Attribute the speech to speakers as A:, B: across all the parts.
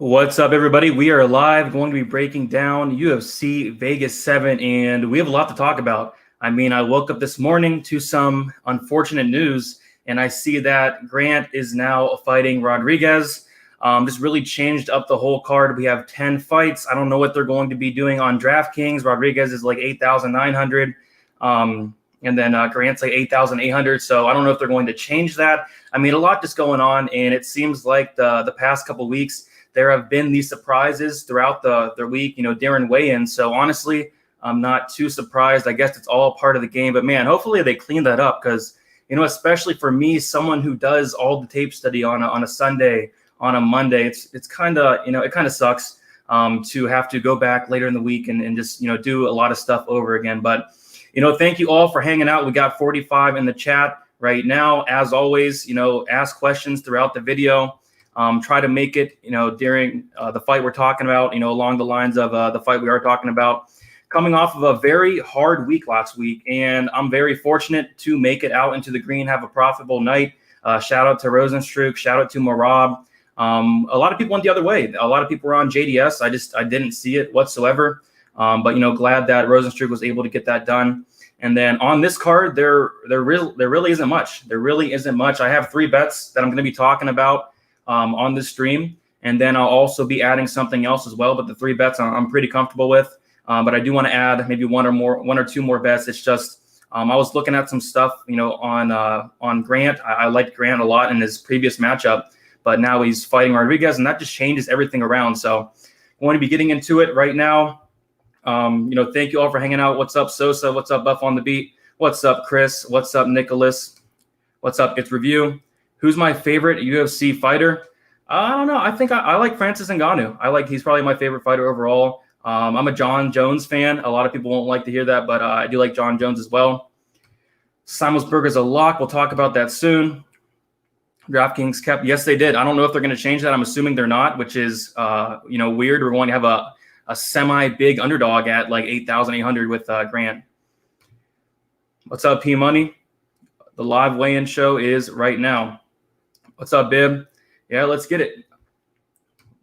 A: What's up, everybody? We are live, going to be breaking down UFC Vegas 7, and we have a lot to talk about. I mean, I woke up this morning to some unfortunate news, and I see that Grant is now fighting Rodriguez. This really changed up the whole card. We have 10 fights. I don't know what they're going to be doing on Draftkings. Rodriguez is like 8,900, and then Grant's like 8,800, so I don't know if they're going to change that. I mean, a lot just going on, and it seems like the past couple weeks, there have been these surprises throughout the week, during weigh-ins. So honestly, I'm not too surprised. I guess it's all part of the game. But man, hopefully they clean that up because, especially for me, someone who does all the tape study on a Sunday, on a Monday, it's kind of, it kind of sucks to have to go back later in the week and just, do a lot of stuff over again. But, thank you all for hanging out. We got 45 in the chat right now. As always, ask questions throughout the video. Try to make it, during the fight we're talking about, along the lines of the fight we are talking about. Coming off of a very hard week last week, and I'm very fortunate to make it out into the green, have a profitable night. Shout out to Rosenstruck, shout out to Marab. A lot of people went the other way. A lot of people were on JDS. I didn't see it whatsoever. But glad that Rosenstruck was able to get that done. And then on this card, there really isn't much. There really isn't much. I have 3 bets that I'm going to be talking about on this stream, and then I'll also be adding something else as well. But the 3 bets I'm pretty comfortable with. But I do want to add maybe one or two more bets. It's just I was looking at some stuff, on Grant. I liked Grant a lot in his previous matchup, but now he's fighting Rodriguez, and that just changes everything around. So I'm going to be getting into it right now. Thank you all for hanging out. What's up, Sosa? What's up, Buff on the Beat? What's up, Chris? What's up, Nicholas? What's up, It's Review? Who's my favorite UFC fighter? I don't know. I think I like Francis Ngannou. He's probably my favorite fighter overall. I'm a John Jones fan. A lot of people won't like to hear that, but I do like John Jones as well. Simonsberger's a lock. We'll talk about that soon. DraftKings kept. Yes, they did. I don't know if they're going to change that. I'm assuming they're not, which is weird. We're going to have a semi-big underdog at like 8,800 with Grant. What's up, P Money? The live weigh-in show is right now. What's up, Bib? Yeah, let's get it.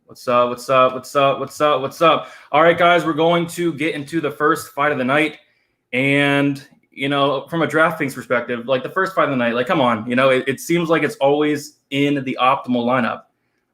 A: What's up? What's up? What's up? What's up? What's up? All right, guys, we're going to get into the first fight of the night. And, from a DraftKings perspective, like the first fight of the night, like, come on, it seems like it's always in the optimal lineup.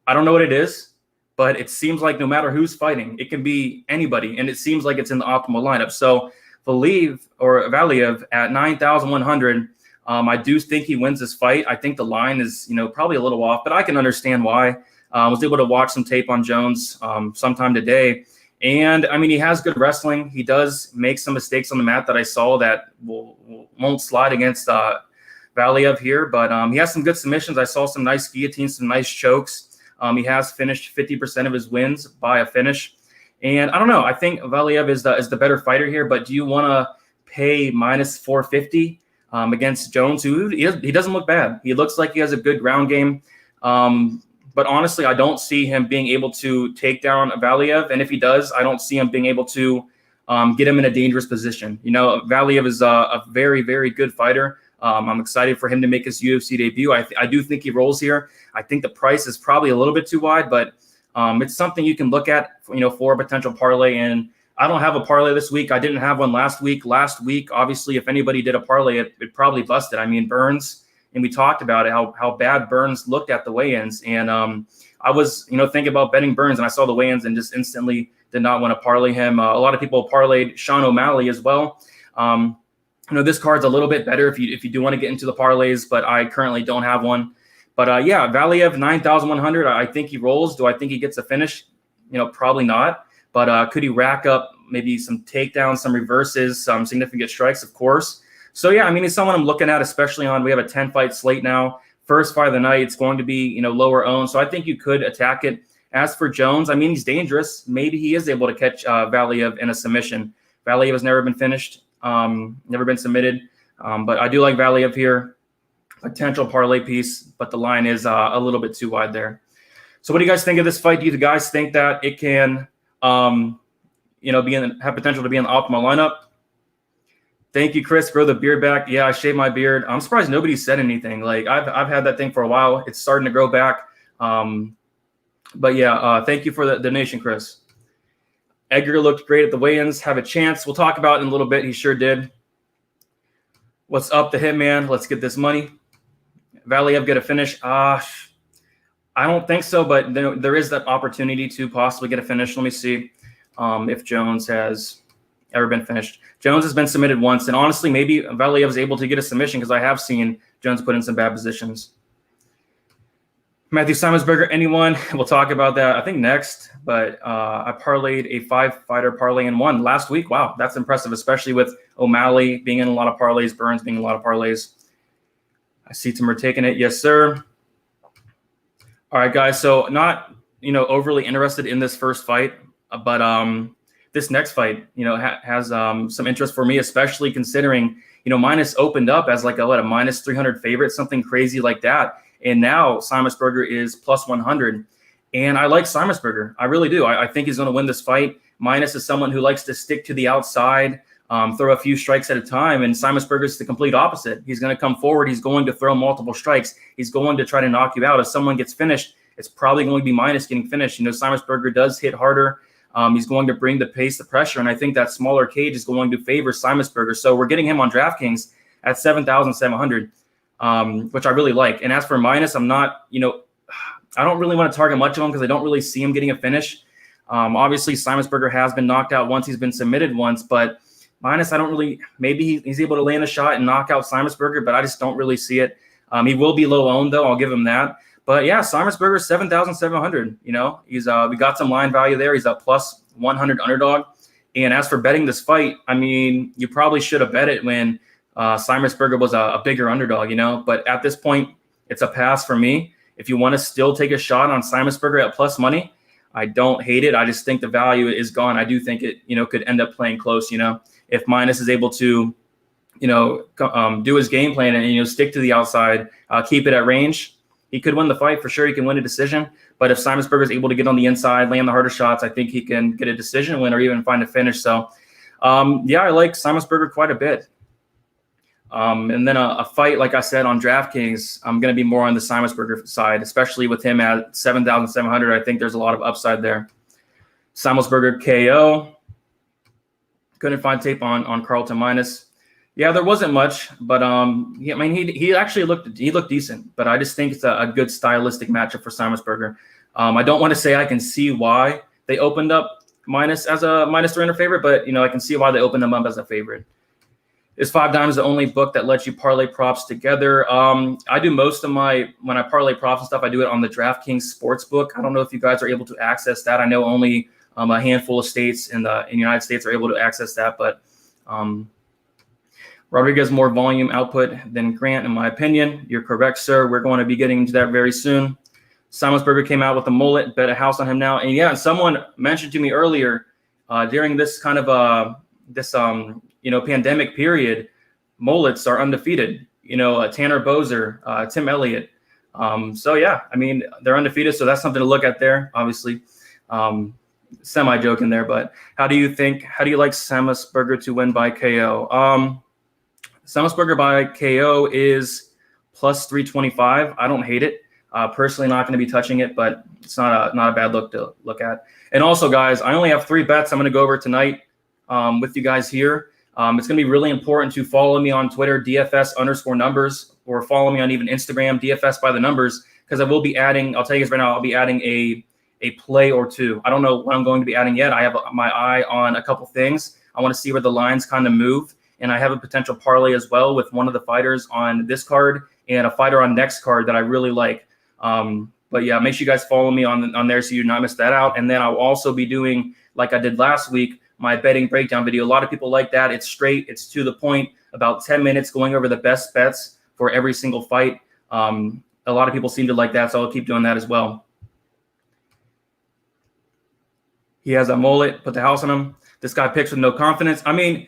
A: I don't know what it is, but it seems like no matter who's fighting, it can be anybody, and it seems like it's in the optimal lineup. So Valeev at 9,100. I do think he wins this fight. I think the line is, probably a little off, but I can understand why. I was able to watch some tape on Jones sometime today. And, I mean, he has good wrestling. He does make some mistakes on the mat that I saw that won't slide against Valeev here. But he has some good submissions. I saw some nice guillotines, some nice chokes. He has finished 50% of his wins by a finish. And I don't know. I think Valeev is the better fighter here. But do you want to pay minus 450? Against Jones, who he doesn't look bad. He looks like he has a good ground game. But honestly, I don't see him being able to take down Valeev. And if he does, I don't see him being able to get him in a dangerous position. Valeev is a very, very good fighter. I'm excited for him to make his UFC debut. I do think he rolls here. I think the price is probably a little bit too wide, but it's something you can look at, for a potential parlay. And I don't have a parlay this week. I didn't have one last week. Last week, obviously, if anybody did a parlay, it probably busted. I mean, Burns, and we talked about it, how bad Burns looked at the weigh-ins. And I was, thinking about betting Burns, and I saw the weigh-ins and just instantly did not want to parlay him. A lot of people parlayed Sean O'Malley as well. This card's a little bit better if you do want to get into the parlays, but I currently don't have one. But yeah, Valeev 9,100. I think he rolls. Do I think he gets a finish? Probably not. But could he rack up maybe some takedowns, some reverses, some significant strikes? Of course. So, yeah, I mean, he's someone I'm looking at, especially we have a 10-fight slate now. First fight of the night, it's going to be, lower owned. So I think you could attack it. As for Jones, I mean, he's dangerous. Maybe he is able to catch Valeev in a submission. Valeev has never been finished, never been submitted. But I do like Valeev here. Potential parlay piece, but the line is a little bit too wide there. So what do you guys think of this fight? Do you guys think that it can have potential to be in the optimal lineup? Thank you, Chris. Grow the beard back. Yeah, I shaved my beard. I'm surprised nobody said anything. Like I've had that thing for a while. It's starting to grow back. But yeah, thank you for the donation, Chris. Edgar looked great at the weigh-ins. Have a chance. We'll talk about it in a little bit. He sure did. What's up, the Hitman? Let's get this money. Valeev get a finish. I don't think so, but there is that opportunity to possibly get a finish. Let me see if Jones has ever been finished. Jones has been submitted once, and honestly, maybe Valeev is able to get a submission because I have seen Jones put in some bad positions. Matthew Simonsberger, anyone? We'll talk about that, I think, next. But I parlayed a 5-fighter parlay in one last week. Wow, that's impressive, especially with O'Malley being in a lot of parlays, Burns being in a lot of parlays. I see Timur taking it. Yes, sir. All right, guys. So not, overly interested in this first fight, but this next fight, has some interest for me, especially considering, Minus opened up as like a minus 300 favorite, something crazy like that. And now Simonsberger is plus 100. And I like Simonsberger. I really do. I think he's going to win this fight. Minus is someone who likes to stick to the outside, throw a few strikes at a time. And Simonsberger is the complete opposite. He's going to come forward. He's going to throw multiple strikes. He's going to try to knock you out. If someone gets finished, it's probably going to be Minus getting finished. Simonsberger does hit harder. He's going to bring the pace, the pressure. And I think that smaller cage is going to favor Simonsberger. So we're getting him on DraftKings at 7,700. Which I really like. And as for Minus, I'm not, I don't really want to target much of him because I don't really see him getting a finish. Obviously, Simonsberger has been knocked out once. He's been submitted once. But Minus, I don't really – maybe he's able to land a shot and knock out Simonsberger, but I just don't really see it. He will be low-owned, though. I'll give him that. But, yeah, Simonsberger, 7,700. He's we got some line value there. He's a plus 100 underdog. And as for betting this fight, I mean, you probably should have bet it when – Simonsberger was a bigger underdog, but at this point, it's a pass for me. If you want to still take a shot on Simonsberger at plus money, I don't hate it. I just think the value is gone. I do think it, could end up playing close, if Minus is able to, do his game plan and, stick to the outside, keep it at range, he could win the fight for sure. He can win a decision. But if Simonsberger is able to get on the inside, land the harder shots, I think he can get a decision win or even find a finish. So, yeah, I like Simonsberger quite a bit. And then a fight, like I said, on DraftKings, I'm going to be more on the Simonsberger side, especially with him at 7,700. I think there's a lot of upside there. Simonsberger KO. Couldn't find tape on Carlton Minus. Yeah, there wasn't much, but he actually looked decent. But I just think it's a good stylistic matchup for Simonsberger. I don't want to say I can see why they opened up Minus as a minus 300 favorite, but I can see why they opened them up as a favorite. Is 5 Dimes the only book that lets you parlay props together? I do most of when I parlay props and stuff, I do it on the DraftKings Sportsbook. I don't know if you guys are able to access that. I know only a handful of states in the United States are able to access that, but Rodriguez more volume output than Grant, in my opinion. You're correct, sir. We're going to be getting into that very soon. Simonsberger came out with a mullet, bet a house on him now. And yeah, someone mentioned to me earlier during this kind of pandemic period, mullets are undefeated. Tanner Bozer, Tim Elliott. So yeah, I mean, they're undefeated. So that's something to look at there, obviously. Semi-joking there, but how do you like Simonsberger to win by KO? Simonsberger by KO is plus 325. I don't hate it. Personally, not going to be touching it, but it's not a bad look to look at. And also, guys, I only have 3 bets I'm going to go over tonight with you guys here. It's going to be really important to follow me on Twitter, DFS_numbers, or follow me on even Instagram, DFS by the numbers, because I will be adding, I'll tell you guys right now, I'll be adding a play or two. I don't know what I'm going to be adding yet. I have my eye on a couple things. I want to see where the lines kind of move. And I have a potential parlay as well with one of the fighters on this card and a fighter on next card that I really like. But yeah, make sure you guys follow me on there so you do not miss that out. And then I'll also be doing, like I did last week, my betting breakdown video. A lot of people like that. It's straight. It's to the point. About 10 minutes going over the best bets for every single fight. A lot of people seem to like that, so I'll keep doing that as well. He has a mullet. Put the house on him. This guy picks with no confidence. I mean,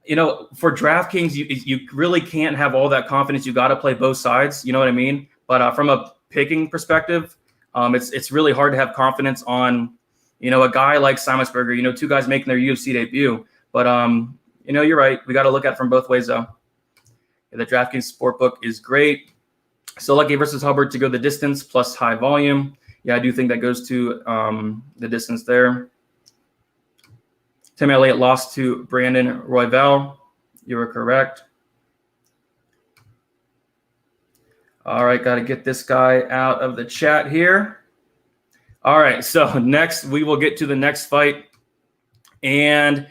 A: for DraftKings, you really can't have all that confidence. You got to play both sides. You know what I mean? But from a picking perspective, it's really hard to have confidence on, a guy like Simonsberger, 2 guys making their UFC debut. But, you're right. We got to look at it from both ways, though. Yeah, the DraftKings Sportbook is great. Solecki versus Hubbard to go the distance plus high volume. Yeah, I do think that goes to the distance there. Tim Elliott lost to Brandon Royval. You were correct. All right, got to get this guy out of the chat here. All right, so next we will get to the next fight and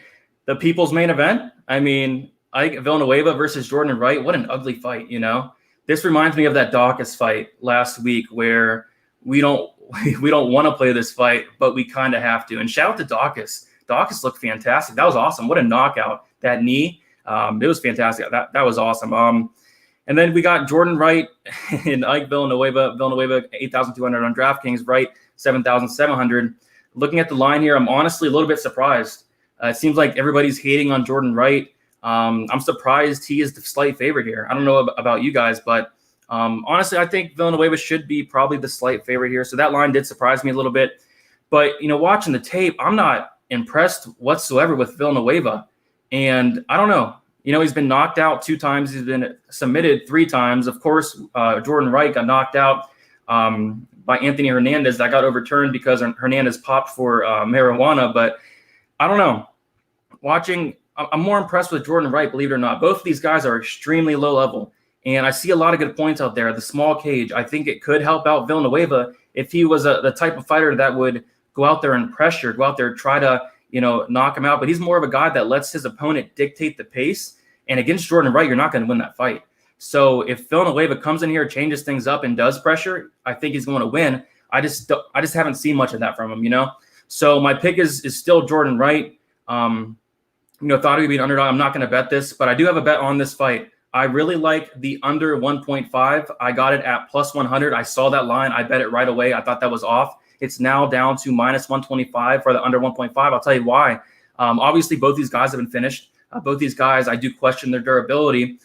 A: the people's main event. I mean, Villanueva versus Jordan Wright. What an ugly fight, you know. This reminds me of that Dawkins fight last week where we don't want to play this fight, but we kind of have to. And shout out to Dawkins. Dawkins looked fantastic. That was awesome. What a knockout. That knee, it was fantastic. That was awesome. And then we got Jordan Wright and Ike Villanueva. Villanueva 8,200 on DraftKings. Wright 7,700. Looking at the line here, I'm honestly a little bit surprised. It seems like everybody's hating on Jordan Wright. I'm surprised he is the slight favorite here. I don't know about you guys, but honestly, I think Villanueva should be probably the slight favorite here. So that line did surprise me a little bit. But, you know, watching the tape, I'm not impressed whatsoever with Villanueva. And I don't know. You know, he's been knocked out 2 times. He's been submitted 3 times. Of course, Jordan Wright got knocked out by Anthony Hernandez. That got overturned because Hernandez popped for marijuana. But I don't know. I'm more impressed with Jordan Wright, believe it or not. Both of these guys are extremely low level. And I see a lot of good points out there. The small cage, I think it could help out Villanueva if he was the type of fighter that would go out there and pressure, go out there, try to, you know, knock him out. But he's more of a guy that lets his opponent dictate the pace. And against Jordan Wright, you're not going to win that fight. So if Villanueva comes in here, changes things up, and does pressure, I think he's going to win. I just haven't seen much of that from him, you know. So my pick is still Jordan Wright. You know, thought he would be an underdog. I'm not going to bet this, but I do have a bet on this fight. I really like the under 1.5. I got it at plus 100. I saw that line. I bet it right away. I thought that was off. It's now down to minus 125 for the under 1.5. I'll tell you why. Obviously, both these guys have been finished. Both these guys, I do question their durability.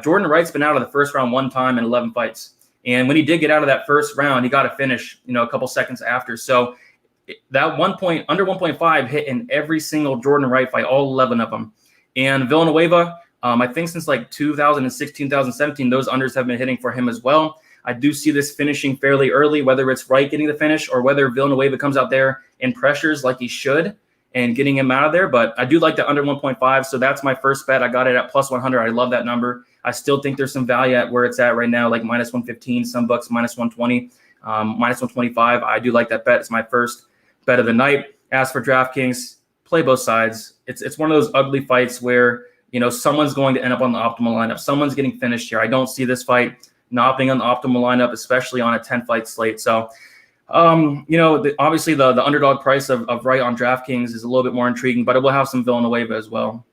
A: Jordan Wright's been out of the first round 1 time in 11 fights. And when he did get out of that first round, he got a finish, you know, a couple seconds after. So that under 1.5 hit in every single Jordan Wright fight, all 11 of them. And Villanueva, I think since like 2016, 2017, those unders have been hitting for him as well. I do see this finishing fairly early, whether it's Wright getting the finish or whether Villanueva comes out there and pressures like he should and getting him out of there. But I do like the under 1.5. So that's my first bet. I got it at plus 100. I love that number. I still think there's some value at where it's at right now, like minus 115, some bucks minus 120, minus 125. I do like that bet. It's my first bet of the night. As for DraftKings, play both sides. It's one of those ugly fights where, you know, someone's going to end up on the optimal lineup. Someone's getting finished here. I don't see this fight not being on the optimal lineup, especially on a 10-fight slate. So, you know, obviously the underdog price of Wright on DraftKings is a little bit more intriguing, but it will have some Villanueva as well.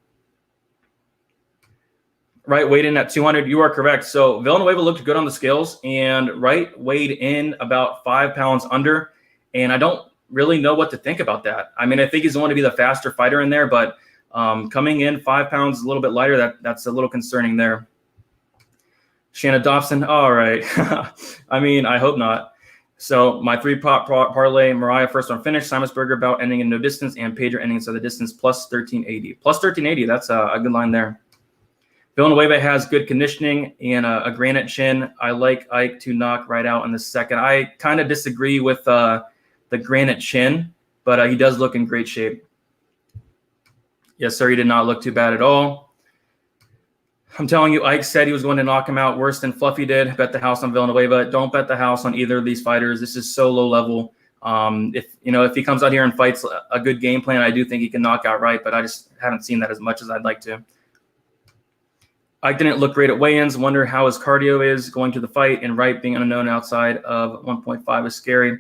A: Wright weighed in at 200. You are correct. So Villanueva looked good on the scales, and Wright weighed in about 5 pounds under, and I don't really know what to think about that. I mean, I think he's going to be the faster fighter in there, but coming in 5 pounds a little bit lighter, that's a little concerning there. Shanna Dobson, all right. I mean, I hope not. So my 3-pot parlay: Mariah first round finish, Simonsberger bout ending in no distance, and Pedro ending inside the distance plus 1380. Plus 1380, that's a good line there. Villanueva has good conditioning and a granite chin. I like Ike to knock Wright out in the second. I kind of disagree with the granite chin, but he does look in great shape. Yes, sir, he did not look too bad at all. I'm telling you, Ike said he was going to knock him out worse than Fluffy did. Bet the house on Villanueva. Don't bet the house on either of these fighters. This is so low level. If he comes out here and fights a good game plan, I do think he can knock out Wright, but I just haven't seen that as much as I'd like to. Ike didn't look great at weigh-ins. Wonder how his cardio is going to the fight, and Wright being unknown outside of 1.5 is scary.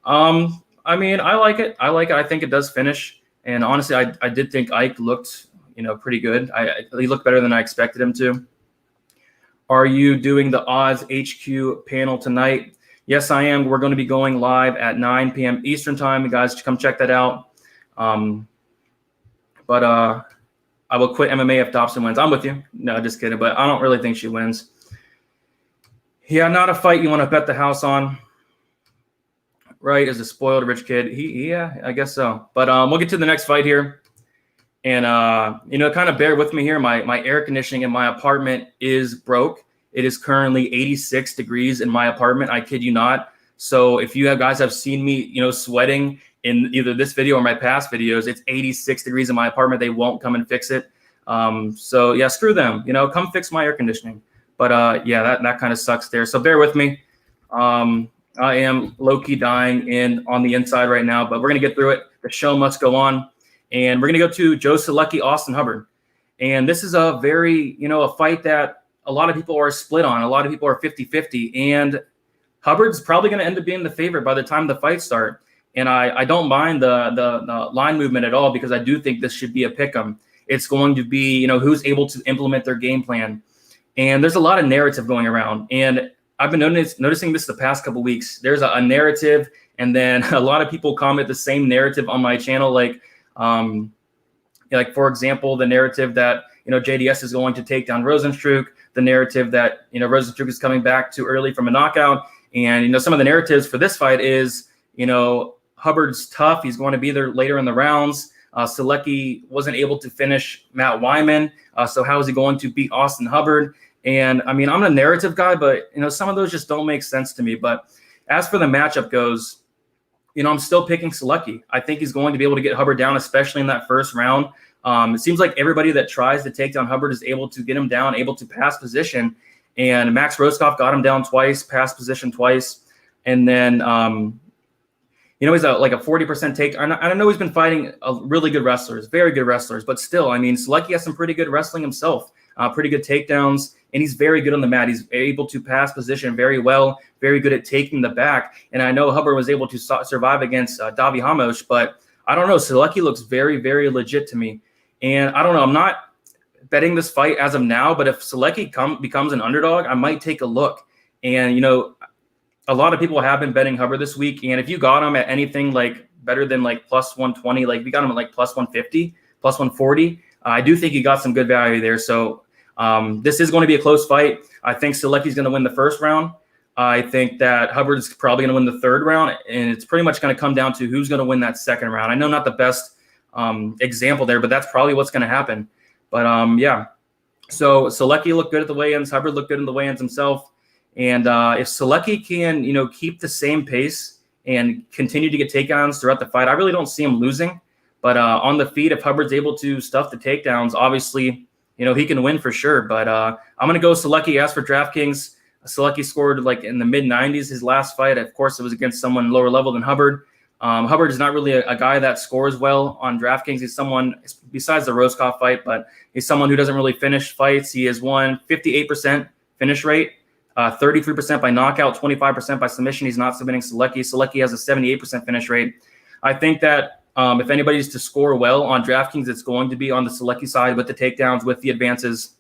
A: I mean, I like it. I think it does finish. And honestly, I did think Ike looked, you know, pretty good. He looked better than I expected him to. Are you doing the Odds HQ panel tonight? Yes, I am. We're going to be going live at 9 p.m. Eastern time. You guys come check that out. But I will quit MMA if Dobson wins. I'm with you. No, just kidding. But I don't really think she wins. Yeah, not a fight you want to bet the house on. Right, as a spoiled rich kid. Yeah, I guess so. But we'll get to the next fight here. And, kind of bear with me here. My air conditioning in my apartment is broke. It is currently 86 degrees in my apartment. I kid you not. So if you guys have seen me, sweating in either this video or my past videos, it's 86 degrees in my apartment. They won't come and fix it. So yeah, screw them. Come fix my air conditioning. But yeah, that kind of sucks there. So bear with me. I am low-key dying on the inside right now, but we're gonna get through it. The show must go on, and we're gonna go to Joe Solecki, Austin Hubbard. And this is a very, a fight that a lot of people are split on. A lot of people are 50-50, and Hubbard's probably going to end up being the favorite by the time the fights start. And I don't mind the line movement at all, because I do think this should be a pick'em. It's going to be, who's able to implement their game plan. And there's a lot of narrative going around. And I've been noticing this the past couple weeks. There's a narrative, and then a lot of people comment the same narrative on my channel, like for example, the narrative that, JDS is going to take down Rosenstruck, the narrative that, Rosenstruck is coming back too early from a knockout. And, some of the narratives for this fight is, Hubbard's tough. He's going to be there later in the rounds. Solecki wasn't able to finish Matt Wyman. So how is he going to beat Austin Hubbard? And I mean, I'm a narrative guy, but, some of those just don't make sense to me. But as for the matchup goes, I'm still picking Solecki. I think he's going to be able to get Hubbard down, especially in that first round. It seems like everybody that tries to take down Hubbard is able to get him down, able to pass position. And Max Roskopf got him down twice, pass position twice. And then, he's like a 40% take. I know he's been fighting really good wrestlers, very good wrestlers. But still, I mean, Solecki has some pretty good wrestling himself, pretty good takedowns. And he's very good on the mat. He's able to pass position very well, very good at taking the back. And I know Hubbard was able to survive against Davi Hamosh, but I don't know. Solecki looks very, very legit to me. And I don't know. I'm not betting this fight as of now, but if Solecki becomes an underdog, I might take a look. And, a lot of people have been betting Hubbard this week. And if you got him at anything like better than like plus 120, like we got him at like plus 150, plus 140, I do think he got some good value there. So this is going to be a close fight. I think Solecki's going to win the first round. I think that Hubbard is probably going to win the third round, and it's pretty much going to come down to who's going to win that second round. I know not the best example there, but that's probably what's going to happen. But yeah, so Solecki looked good at the weigh-ins. Hubbard looked good in the weigh-ins himself. And if Solecki can, keep the same pace and continue to get takedowns throughout the fight, I really don't see him losing. But on the feet, if Hubbard's able to stuff the takedowns, obviously, he can win for sure. But I'm going to go Solecki. As for DraftKings, Solecki scored like in the mid-90s his last fight. Of course, it was against someone lower level than Hubbard. Hubbard is not really a guy that scores well on DraftKings. He's someone, besides the Roskopf fight, but he's someone who doesn't really finish fights. He has won 58% finish rate, 33% by knockout, 25% by submission. He's not submitting Solecki. Solecki has a 78% finish rate. I think that if anybody's to score well on DraftKings, it's going to be on the Solecki side with the takedowns, with the advances.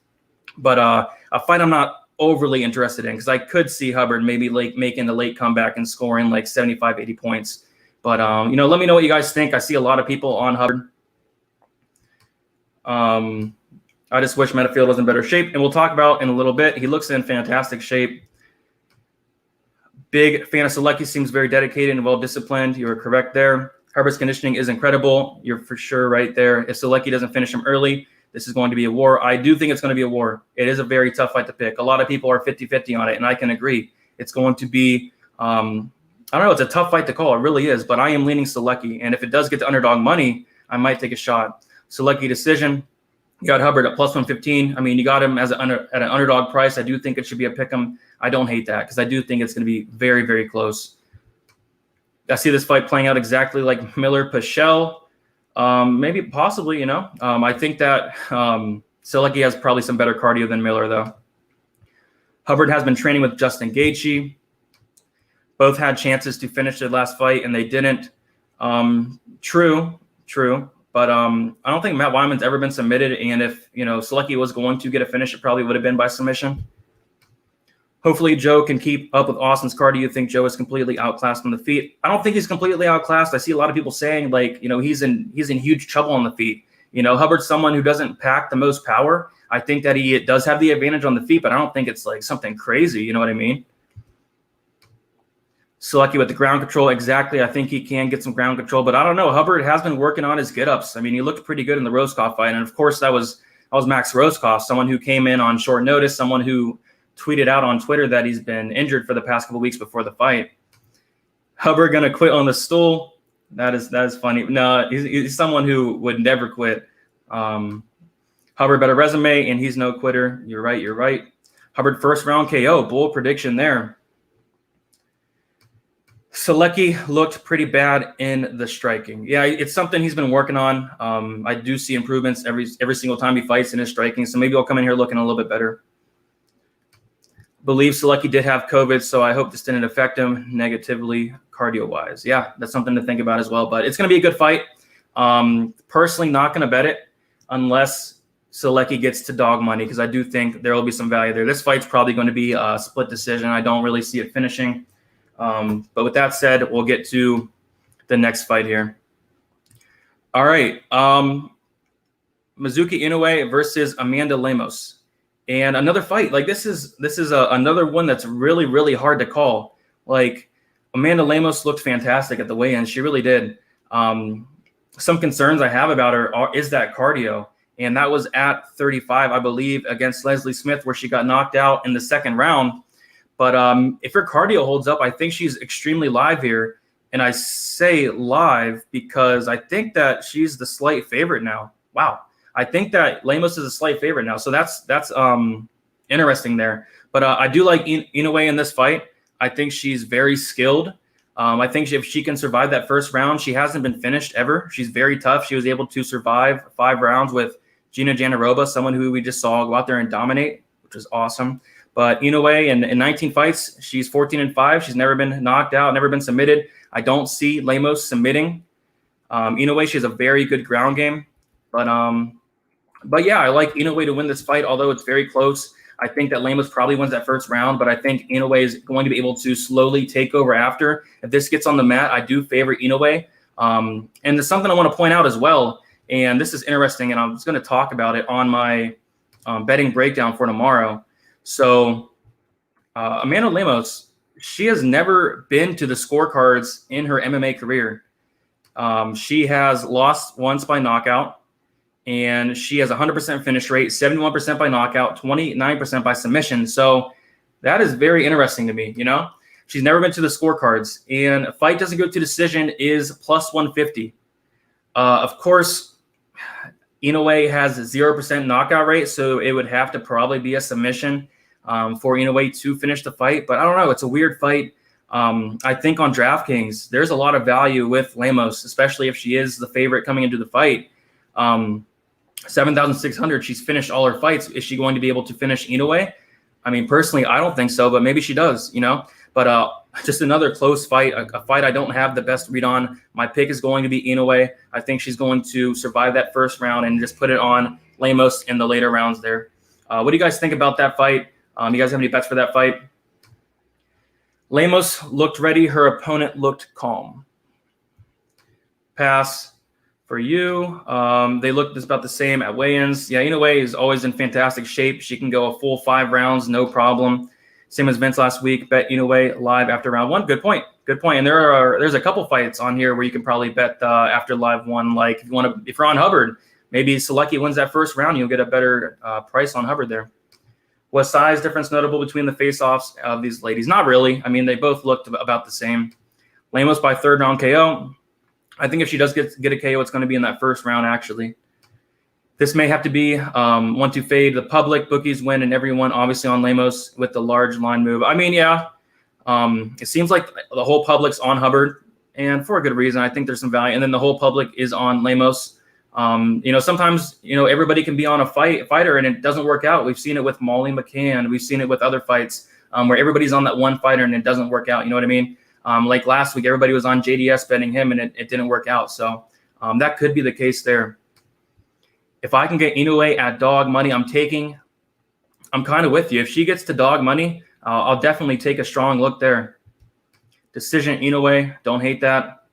A: But a fight I'm not overly interested in, because I could see Hubbard maybe making the late comeback and scoring like 75, 80 points. But, let me know what you guys think. I see a lot of people on Hubbard. I just wish Metafield was in better shape. And we'll talk about in a little bit. He looks in fantastic shape. Big fan of Solecki. Seems very dedicated and well-disciplined. You were correct there. Hubbard's conditioning is incredible. You're for sure right there. If Solecki doesn't finish him early, this is going to be a war. I do think it's going to be a war. It is a very tough fight to pick. A lot of people are 50-50 on it, and I can agree. It's going to be I don't know. It's a tough fight to call. It really is. But I am leaning Solecki. And if it does get to underdog money, I might take a shot. Solecki decision. You got Hubbard at plus 115. I mean, you got him at an underdog price. I do think it should be a pick 'em. I don't hate that, because I do think it's going to be very, very close. I see this fight playing out exactly like Miller-Pichel. Maybe possibly, I think that Solecki has probably some better cardio than Miller, though. Hubbard has been training with Justin Gaethje. Both had chances to finish their last fight, and they didn't. True. But I don't think Matt Wyman's ever been submitted. And if, Solecki was going to get a finish, it probably would have been by submission. Hopefully Joe can keep up with Austin's cardio. You think Joe is completely outclassed on the feet? I don't think he's completely outclassed. I see a lot of people saying he's in huge trouble on the feet. Hubbard's someone who doesn't pack the most power. I think that he does have the advantage on the feet, but I don't think it's like something crazy. You know what I mean? Solecki with the ground control. Exactly. I think he can get some ground control, but I don't know. Hubbard has been working on his get-ups. I mean, he looked pretty good in the Roskopf fight. And of course that was Max Roskopf, someone who came in on short notice, someone who tweeted out on Twitter that he's been injured for the past couple weeks before the fight. Hubbard gonna quit on the stool. That is funny. No, he's someone who would never quit. Hubbard better resume, and he's no quitter. You're right. Hubbard first round KO. Bold prediction there. Solecki looked pretty bad in the striking. Yeah, it's something he's been working on. I do see improvements every single time he fights in his striking, so maybe I'll come in here looking a little bit better. Believe Solecki did have COVID, so I hope this didn't affect him negatively cardio-wise. Yeah, that's something to think about as well, but it's going to be a good fight. Personally, not going to bet it unless Solecki gets to dog money, because I do think there will be some value there. This fight's probably going to be a split decision. I don't really see it finishing. But with that said, we'll get to the next fight here. All right. Mizuki Inoue versus Amanda Lamos. And another fight. Like this is another one that's really, really hard to call. Like Amanda Lamos looked fantastic at the weigh-in. She really did. Some concerns I have about her is that cardio. And that was at 35, I believe, against Leslie Smith, where she got knocked out in the second round. But if her cardio holds up, I think she's extremely live here. And I say live because I think that she's the slight favorite now. Wow. I think that Lamos is a slight favorite now. So that's interesting there. But I do like Inoue in this fight. I think she's very skilled. I think if she can survive that first round, she hasn't been finished ever. She's very tough. She was able to survive 5 rounds with Gina Janarova, someone who we just saw go out there and dominate, which is awesome. But Inoue, in 19 fights, she's 14-5. She's never been knocked out, never been submitted. I don't see Lamos submitting. Inoue, she has a very good ground game. But yeah, I like Inoue to win this fight, although it's very close. I think that Lamos probably wins that first round, but I think Inoue is going to be able to slowly take over after. If this gets on the mat, I do favor Inoue. And there's something I want to point out as well, and this is interesting, and I'm just going to talk about it on my betting breakdown for tomorrow. So Amanda Lamos, she has never been to the scorecards in her MMA career. She has lost once by knockout, and she has 100% finish rate, 71% by knockout, 29% by submission. So that is very interesting to me. You know, she's never been to the scorecards, and a fight doesn't go to decision is plus 150. Of course, Inoue has a 0% knockout rate, so it would have to probably be a submission for Inoue to finish the fight. But I don't know. It's a weird fight. I think on DraftKings, there's a lot of value with Lamos, especially if she is the favorite coming into the fight. 7,600, she's finished all her fights. Is she going to be able to finish Inoue? I mean, personally, I don't think so, but maybe she does, you know. But just another close fight, a fight I don't have the best read on. My pick is going to be Inoue. I think she's going to survive that first round and just put it on Lamos in the later rounds there. What do you guys think about that fight? You guys have any bets for that fight? Lamos looked ready. Her opponent looked calm. Pass for you. They looked just about the same at weigh-ins. Yeah, Inoue is always in fantastic shape. She can go a full 5 rounds, no problem. Same as Vince last week. Bet Inoue live after round 1. Good point. Good point. And there's a couple fights on here where you can probably bet after live 1. Like if you're on Hubbard, maybe Solecki wins that first round, you'll get a better price on Hubbard there. Was size difference notable between the face-offs of these ladies? Not really. I mean, they both looked about the same. Lamos by 3rd round KO. I think if she does get a KO, it's going to be in that first round, actually. This may have to be 1-2 fade. The public bookies win, and everyone obviously on Lamos with the large line move. I mean, yeah, it seems like the whole public's on Hubbard, and for a good reason. I think there's some value. And then the whole public is on Lamos. You know, sometimes, you know, everybody can be on a fighter and it doesn't work out. We've seen it with Molly McCann. We've seen it with other fights where everybody's on that one fighter and it doesn't work out. You know what I mean? Like last week, everybody was on JDS betting him and it didn't work out. So that could be the case there. If I can get Inoue at dog money, I'm kind of with you. If she gets to dog money, I'll definitely take a strong look there. Decision Inoue, don't hate that.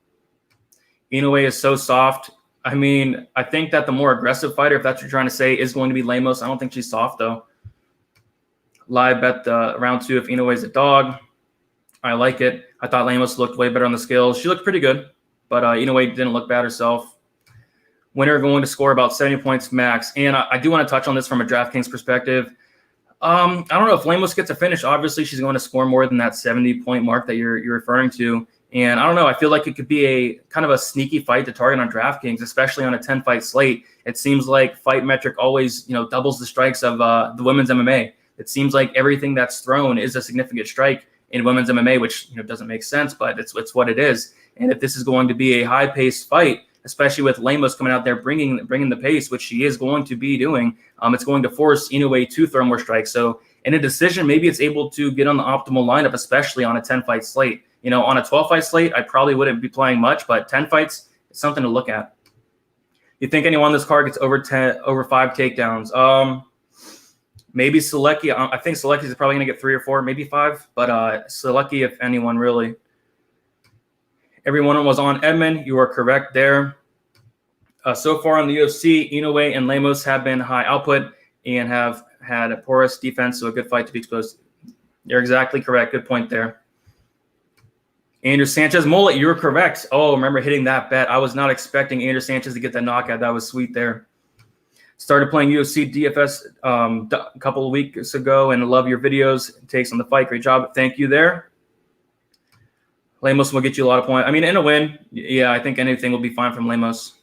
A: Inoue is so soft. I mean, I think that the more aggressive fighter, if that's what you're trying to say, is going to be Lamos. I don't think she's soft, though. Live bet round 2 if Inoue is a dog. I like it. I thought Lamos looked way better on the scales. She looked pretty good, but Inoue didn't look bad herself. Winner going to score about 70 points max. And I do want to touch on this from a DraftKings perspective. I don't know if Lamos gets a finish. Obviously, she's going to score more than that 70-point mark that you're referring to. And I don't know, I feel like it could be a kind of a sneaky fight to target on DraftKings, especially on a 10-fight slate. It seems like Fight Metric always, doubles the strikes of the women's MMA. It seems like everything that's thrown is a significant strike in women's MMA, which doesn't make sense, but it's what it is. And if this is going to be a high-paced fight, especially with Lamos coming out there bringing the pace, which she is going to be doing, it's going to force Inoue to throw more strikes. So in a decision, maybe it's able to get on the optimal lineup, especially on a 10-fight slate. On a 12-fight slate, I probably wouldn't be playing much, but 10 fights is something to look at. You think anyone on this card gets over 5 takedowns? Maybe Solecki. I think Solecki is probably going to get 3 or 4, maybe 5, but Solecki, if anyone, really. Everyone was on Edmund. You are correct there. So far on the UFC, Inoue and Lamos have been high output and have had a porous defense, so a good fight to be exposed. You're exactly correct. Good point there. Andrew Sanchez mullet, you're correct. Oh, remember hitting that bet. I was not expecting Andrew Sanchez to get that knockout. That was sweet there. Started playing UFC DFS a couple of weeks ago and love your videos. Takes on the fight. Great job. Thank you there. Lamos will get you a lot of points. I mean, in a win, yeah, I think anything will be fine from Lamos.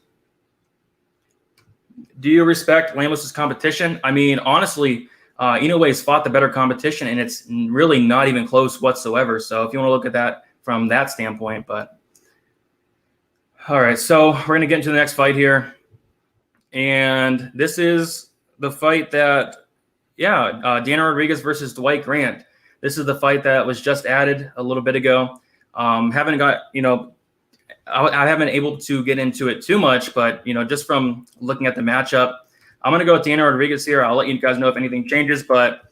A: Do you respect Lamos's competition? I mean, honestly, Inoue's fought the better competition, and it's really not even close whatsoever. So if you want to look at that from that standpoint, but all right, so we're going to get into the next fight here. And this is the fight that, Daniel Rodriguez versus Dwight Grant. This is the fight that was just added a little bit ago. Haven't got, I haven't been able to get into it too much, but, just from looking at the matchup, I'm going to go with Daniel Rodriguez here. I'll let you guys know if anything changes, but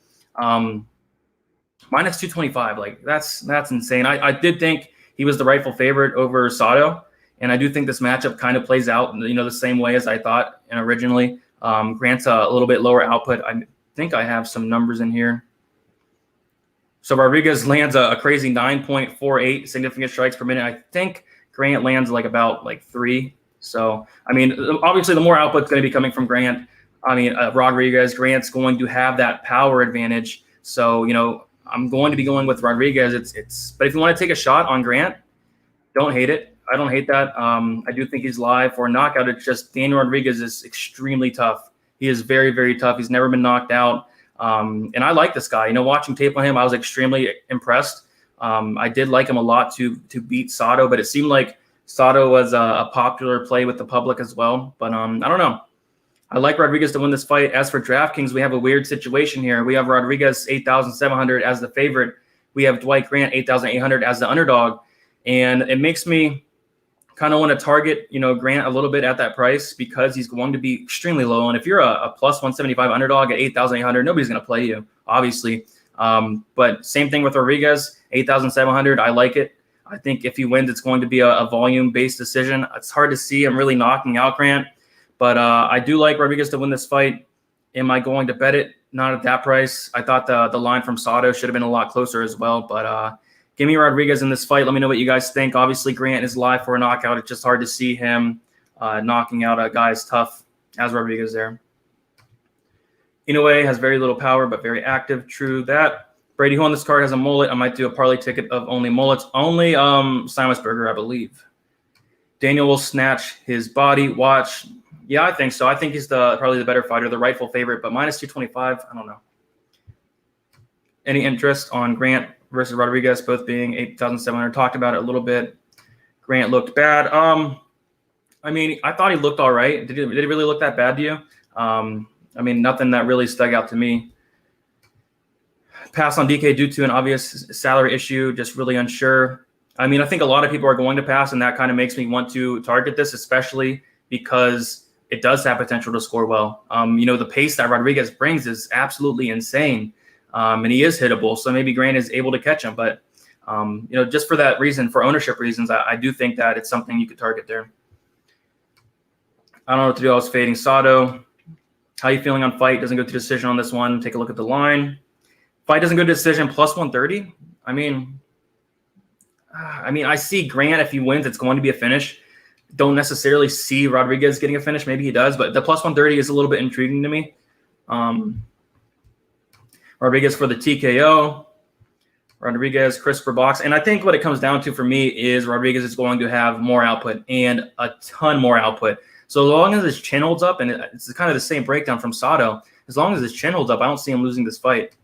A: minus 225, like that's insane. I did think he was the rightful favorite over Sato, and I do think this matchup kind of plays out, the same way as I thought originally. Grant's a little bit lower output. I think I have some numbers in here. So Rodriguez lands a crazy 9.48 significant strikes per minute. I think Grant lands about 3. So, I mean, obviously the more output's going to be coming from Grant. I mean, Rodriguez, Grant's going to have that power advantage. So, I'm going to be going with Rodriguez. But if you want to take a shot on Grant, don't hate it. I don't hate that. I do think he's live for a knockout. It's just Daniel Rodriguez is extremely tough. He is very, very tough. He's never been knocked out. And I like this guy. Watching tape on him, I was extremely impressed. I did like him a lot to beat Sato, but it seemed like Sato was a popular play with the public as well. But I don't know. I like Rodriguez to win this fight. As for DraftKings, we have a weird situation here. We have Rodriguez 8,700 as the favorite. We have Dwight Grant 8,800 as the underdog. And it makes me kind of want to target, Grant a little bit at that price because he's going to be extremely low. And if you're a plus 175 underdog at 8,800, nobody's going to play you, obviously. But same thing with Rodriguez, 8,700. I like it. I think if he wins, it's going to be a volume-based decision. It's hard to see him really knocking out Grant. But I do like Rodriguez to win this fight. Am I going to bet it? Not at that price. I thought the line from Sato should have been a lot closer as well. But give me Rodriguez in this fight. Let me know what you guys think. Obviously, Grant is live for a knockout. It's just hard to see him knocking out a guy as tough as Rodriguez there. Inoue has very little power, but very active. True that. Brady, who on this card has a mullet? I might do a parlay ticket of only mullets. Only Simonsberger, I believe. Daniel will snatch his body. Watch. Yeah, I think so. I think he's probably the better fighter, the rightful favorite, but minus 225, I don't know. Any interest on Grant versus Rodriguez, both being 8,700? Talked about it a little bit. Grant looked bad. I mean, I thought he looked all right. Did he really look that bad to you? I mean, nothing that really stuck out to me. Pass on DK due to an obvious salary issue, just really unsure. I mean, I think a lot of people are going to pass, and that kind of makes me want to target this, especially because it does have potential to score well. The pace that Rodriguez brings is absolutely insane, and he is hittable. So maybe Grant is able to catch him. But, just for that reason, for ownership reasons, I do think that it's something you could target there. I don't know what to do. I was fading Sato. How you feeling on fight? Doesn't go to decision on this one. Take a look at the line. Fight doesn't go to decision plus 130. I mean, I see Grant, if he wins, it's going to be a finish. Don't necessarily see Rodriguez getting a finish. Maybe he does, but the plus 130 is a little bit intriguing to me. Rodriguez for the TKO. Rodriguez, crisper box. And I think what it comes down to for me is Rodriguez is going to have more output and a ton more output. So as long as his chin holds up, and it's kind of the same breakdown from Sato, as long as his chin holds up, I don't see him losing this fight.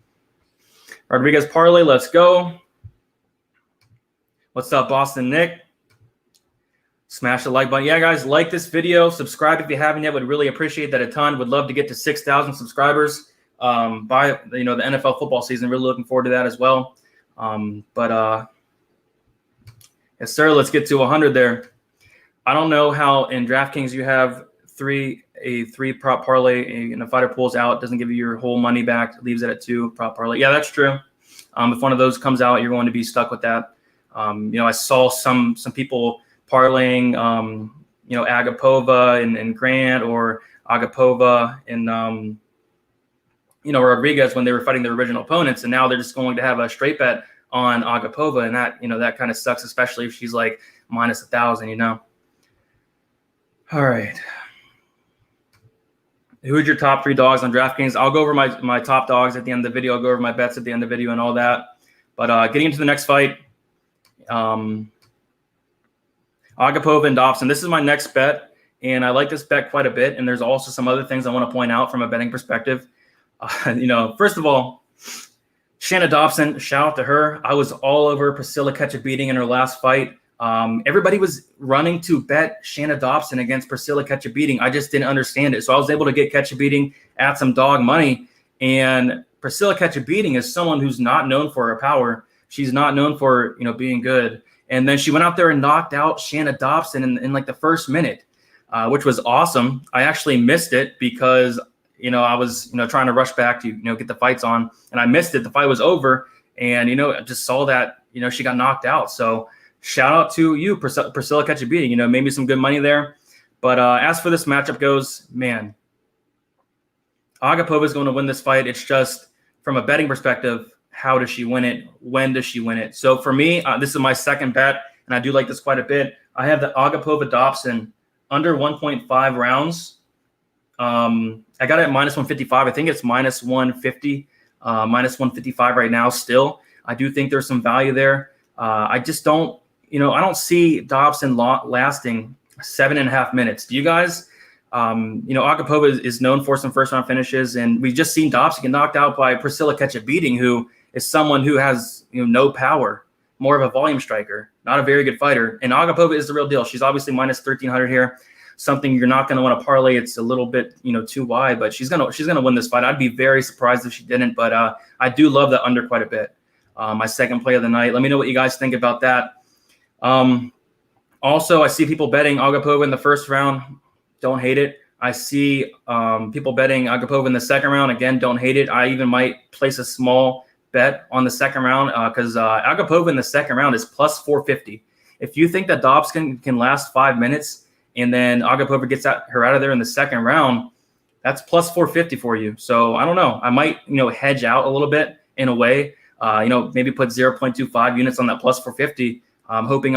A: Rodriguez parlay, let's go. What's up, Boston Nick? Smash the like button. Yeah, guys, like this video. Subscribe if you haven't yet. Would really appreciate that a ton. Would love to get to 6,000 subscribers by the NFL football season. Really looking forward to that as well. Yes, sir. Let's get to 100 there. I don't know how in DraftKings you have a three prop parlay and a fighter pulls out, doesn't give you your whole money back, leaves it at 2 prop parlay. Yeah, that's true. If one of those comes out, you're going to be stuck with that. I saw some people parlaying, Agapova and Grant, or Agapova and Rodriguez when they were fighting their original opponents, and now they're just going to have a straight bet on Agapova, and that kind of sucks, especially if she's like minus 1,000. All right. Who is your top 3 dogs on DraftKings? I'll go over my top dogs at the end of the video. I'll go over my bets at the end of the video and all that. But getting into the next fight, Agapova and Dobson. This is my next bet, and I like this bet quite a bit. And there's also some other things I want to point out from a betting perspective. First of all, Shanna Dobson, shout out to her. I was all over Priscilla Ketchabeating in her last fight. Everybody was running to bet Shanna Dobson against Priscilla Ketchabeating. I just didn't understand it. So I was able to get Ketchabeating at some dog money. And Priscilla Ketchabeating is someone who's not known for her power. She's not known for, being good. And then she went out there and knocked out Shanna Dobson in like the first minute, which was awesome. I actually missed it because I was, trying to rush back to, get the fights on, and I missed it. The fight was over, and, I just saw that, she got knocked out. So shout out to you, Priscilla Ketchabeating, made me some good money there. But as for this matchup goes, man, Agapova is going to win this fight. It's just from a betting perspective, how does she win it? When does she win it? So for me, this is my second bet, and I do like this quite a bit. I have the Agapova Dobson under 1.5 rounds. I got it at minus 155. I think it's minus 150, minus 155 right now still. I do think there's some value there. I just don't, I don't see Dobson lasting 7.5 minutes. Do you guys? Agapova is known for some first-round finishes, and we've just seen Dobson get knocked out by Priscilla Ketchabeating, who is someone who has no power, more of a volume striker, not a very good fighter. And Agapova is the real deal. She's obviously minus 1,300 here. Something you're not going to want to parlay. It's a little bit, too wide, but she's gonna win this fight. I'd be very surprised if she didn't, but I do love the under quite a bit. My second play of the night. Let me know what you guys think about that. Also, I see people betting Agapova in the first round. Don't hate it. I see people betting Agapova in the second round. Again, don't hate it. I even might place a small bet on the second round because Agapova in the second round is plus 450. If you think that Dobson can last 5 minutes, and then Agapova gets her out of there in the second round, that's plus 450 for you. So I don't know. I might, hedge out a little bit in a way, maybe put 0.25 units on that plus 450, hoping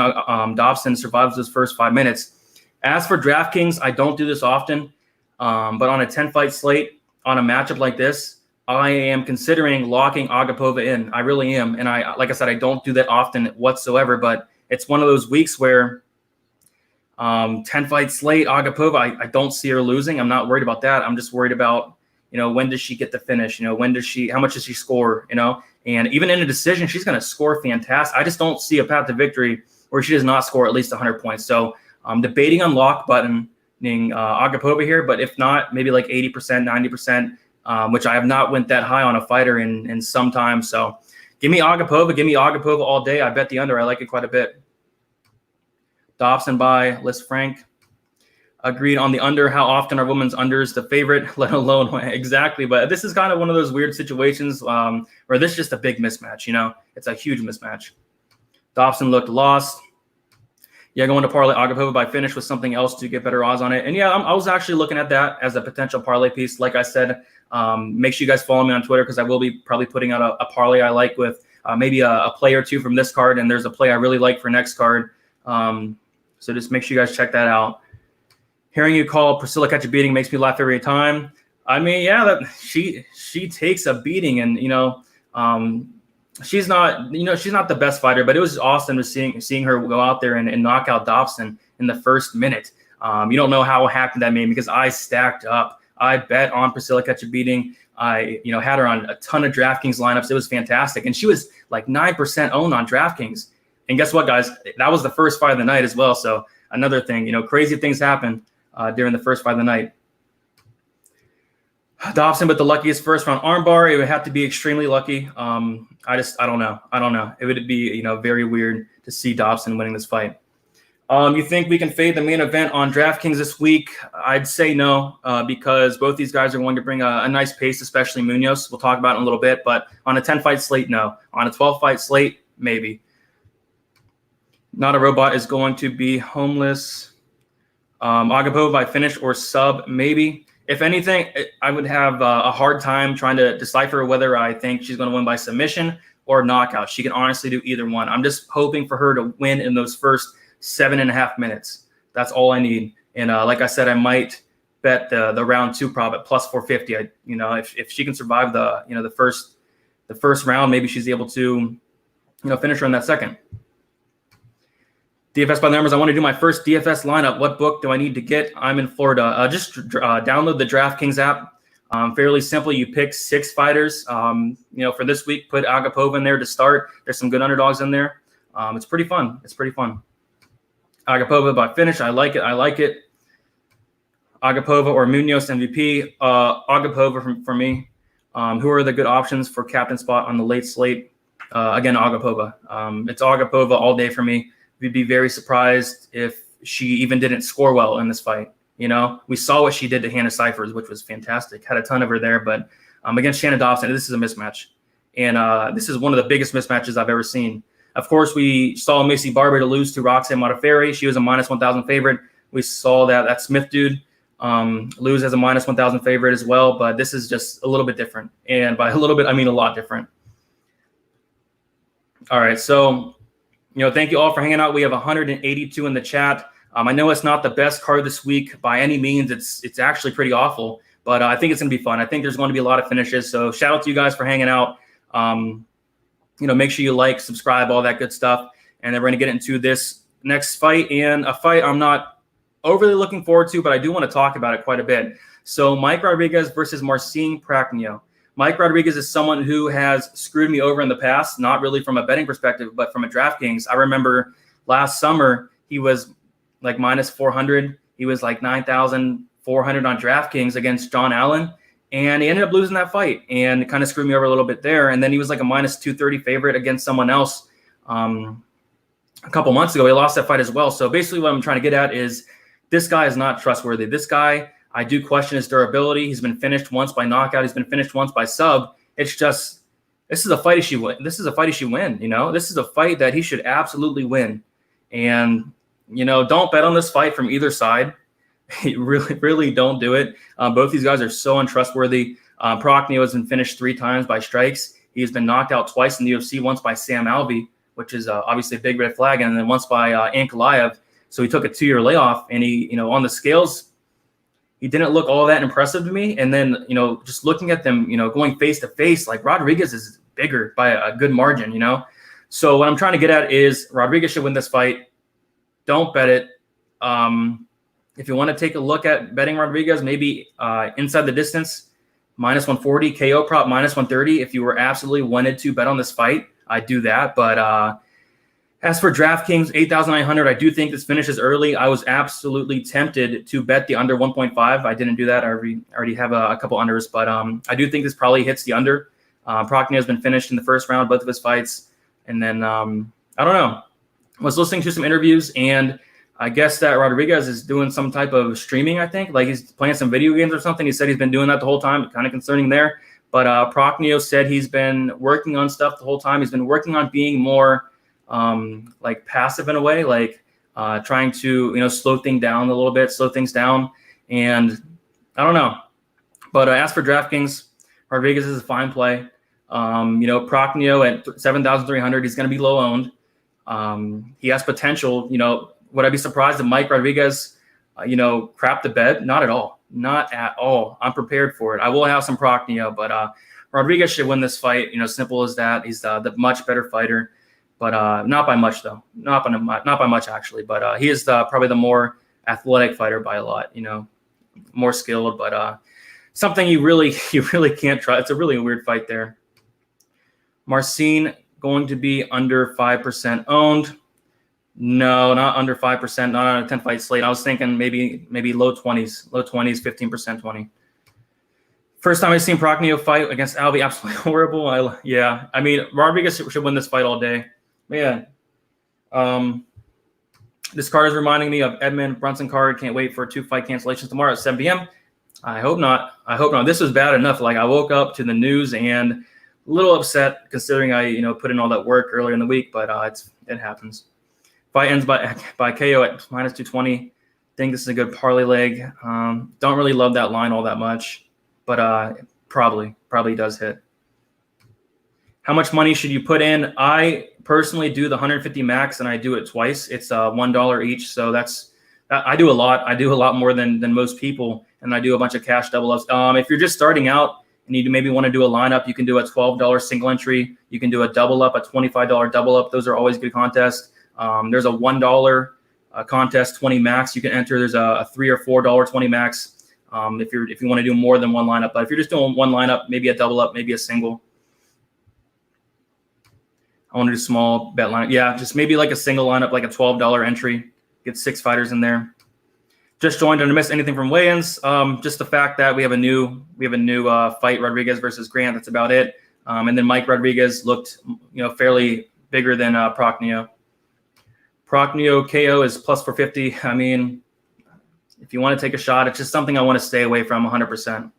A: Dobson survives those first 5 minutes. As for DraftKings, I don't do this often, but on a 10-fight slate, on a matchup like this, I am considering locking Agapova in. I really am. And like I said, I don't do that often whatsoever, but it's one of those weeks where 10-fight slate, Agapova, I don't see her losing. I'm not worried about that. I'm just worried about, when does she get the finish? How much does she score? And even in a decision, she's going to score fantastic. I just don't see a path to victory where she does not score at least 100 points. So I'm debating on lock buttoning Agapova here, but if not, maybe like 80%, 90%, which I have not went that high on a fighter in some time. So give me Agapova all day. I bet the under. I like it quite a bit. Dobson by Liz Frank. Agreed on the under. How often are women's unders the favorite, let alone exactly? But this is kind of one of those weird situations where this is just a big mismatch. It's a huge mismatch. Dobson looked lost. Yeah, going to parlay Agapova by finish with something else to get better odds on it. And yeah, I was actually looking at that as a potential parlay piece. Like I said, make sure you guys follow me on Twitter because I will be probably putting out a parlay I like with maybe a play or two from this card. And there's a play I really like for next card. So just make sure you guys check that out. Hearing you call Priscilla Ketchabeating makes me laugh every time. I mean, yeah, she takes a beating, and she's not, she's not the best fighter, but it was awesome to seeing her go out there and knock out Dobson in the first minute. You don't know how happy that made me because I stacked up. I bet on Priscilla beating. I, had her on a ton of DraftKings lineups. It was fantastic. And she was like 9% owned on DraftKings. And guess what, guys? That was the first fight of the night as well. So another thing, crazy things happen during the first fight of the night. Dobson with the luckiest first round armbar. It would have to be extremely lucky. I don't know. It would be, very weird to see Dobson winning this fight. You think we can fade the main event on DraftKings this week? I'd say no, because both these guys are going to bring a nice pace, especially Muniz. We'll talk about it in a little bit, but on a 10-fight slate, no. On a 12-fight slate, maybe. Not a Robot is going to be homeless. Agapova by finish or sub, maybe. If anything, I would have a hard time trying to decipher whether I think she's going to win by submission or knockout. She can honestly do either one. I'm just hoping for her to win in those first 7.5 minutes. That's all I need. And like I said, I might bet the round 2 prop at plus 450. If she can survive the first round, maybe she's able to finish her in that second. DFS by the numbers. I want to do my first DFS lineup. What book do I need to get? I'm in Florida. Just download the DraftKings app. Fairly simple. You pick 6 fighters. For this week, put Agapova in there to start. There's some good underdogs in there. It's pretty fun. Agapova by finish. I like it. Agapova or Muniz MVP. Agapova for me. Who are the good options for captain spot on the late slate? Again, Agapova. It's Agapova all day for me. We'd be very surprised if she even didn't score well in this fight. We saw what she did to Hannah Cifers, which was fantastic. Had a ton of her there, but against Shannon Dobson, this is a mismatch. And this is one of the biggest mismatches I've ever seen. Of course, we saw Macy Barber to lose to Roxanne Modafferi. She was a minus 1,000 favorite. We saw that Smith dude lose as a minus 1,000 favorite as well, but this is just a little bit different. And by a little bit, I mean a lot different. All right, so thank you all for hanging out. We have 182 in the chat. I know it's not the best card this week by any means. It's actually pretty awful, but I think it's going to be fun. I think there's going to be a lot of finishes. So shout out to you guys for hanging out. Make sure you like, subscribe, all that good stuff. And then we're going to get into this next fight, and a fight I'm not overly looking forward to, but I do want to talk about it quite a bit. So Mike Rodriguez versus Marcin Prachnio. Mike Rodriguez is someone who has screwed me over in the past, not really from a betting perspective, but from a DraftKings. I remember last summer, he was like minus 400. He was like 9,400 on DraftKings against John Allen. And he ended up losing that fight and kind of screwed me over a little bit there. And then he was like a minus 230 favorite against someone else a couple months ago. He lost that fight as well. So basically what I'm trying to get at is this guy is not trustworthy. This guy, I do question his durability. He's been finished once by knockout. He's been finished once by sub. It's just, this is a fight he should win. This is a fight he should win. This is a fight that he should absolutely win. And, don't bet on this fight from either side. Really, really don't do it. Both these guys are so untrustworthy. Prachnio has been finished 3 times by strikes. He's been knocked out twice in the UFC, once by Sam Alvey, which is obviously a big red flag, and then once by Ankalaev. So he took a 2-year layoff, and he, on the scales, he didn't look all that impressive to me. And then, just looking at them, going face to face, like Rodriguez is bigger by a good margin, So what I'm trying to get at is Rodriguez should win this fight. Don't bet it. If you want to take a look at betting Rodriguez, maybe inside the distance, minus 140, KO prop, minus 130. If you were absolutely wanted to bet on this fight, I'd do that. But as for DraftKings, 8,900, I do think this finishes early. I was absolutely tempted to bet the under 1.5. I didn't do that. I already have a couple unders, but I do think this probably hits the under. Prachnio has been finished in the first round, both of his fights. And then, I don't know. I was listening to some interviews, and I guess that Rodriguez is doing some type of streaming, I think. Like he's playing some video games or something. He said he's been doing that the whole time. Kind of concerning there. But Prachnio said he's been working on stuff the whole time. He's been working on being more like passive in a way, like trying to, slow things down a little bit, slow things down. And I don't know. But as for DraftKings, Rodriguez is a fine play. Prachnio at 7,300, he's going to be low owned. He has potential. Would I be surprised if Mike Rodriguez, crapped the bed? Not at all. Not at all. I'm prepared for it. I will have some Prachnio, but Rodriguez should win this fight. Simple as that. He's the much better fighter, but not by much though. Not by much actually. But he is probably the more athletic fighter by a lot. More skilled, but something you really can't try. It's a really weird fight there. Marcin going to be under 5% owned. No, not under 5%, not on a 10-fight slate. I was thinking maybe low 20s, 15%, 20. First time I've seen Procopio fight against Albi, absolutely horrible. I mean, Rodriguez should win this fight all day. Man, this card is reminding me of Edmund Brunson card. Can't wait for 2 fight cancellations tomorrow at 7 p.m. I hope not. This was bad enough. Like, I woke up to the news and a little upset considering I put in all that work earlier in the week, but it happens. Fight ends by KO at -220. Think this is a good parlay leg. Don't really love that line all that much, but probably does hit. How much money should you put in? I personally do the 150 max, and I do it twice. It's $1 each, so I do a lot. I do a lot more than most people, and I do a bunch of cash double ups. If you're just starting out and you maybe want to do a lineup, you can do a $12 single entry. You can do a double up, a $25 double up. Those are always good contests. There's a $1 contest 20 max you can enter. There's a $3 or $4 20 max if you want to do more than one lineup. But if you're just doing one lineup, maybe a double up, maybe a single. I want to do small bet lineup. Yeah, just maybe like a single lineup, like a $12 entry. Get 6 fighters in there. Just joined. Didn't miss anything from weigh-ins. Just the fact that we have a new fight, Rodriguez versus Grant. That's about it. And then Mike Rodriguez looked fairly bigger than Procopio. Procopio KO is plus 450. I mean, if you want to take a shot, it's just something I want to stay away from 100%.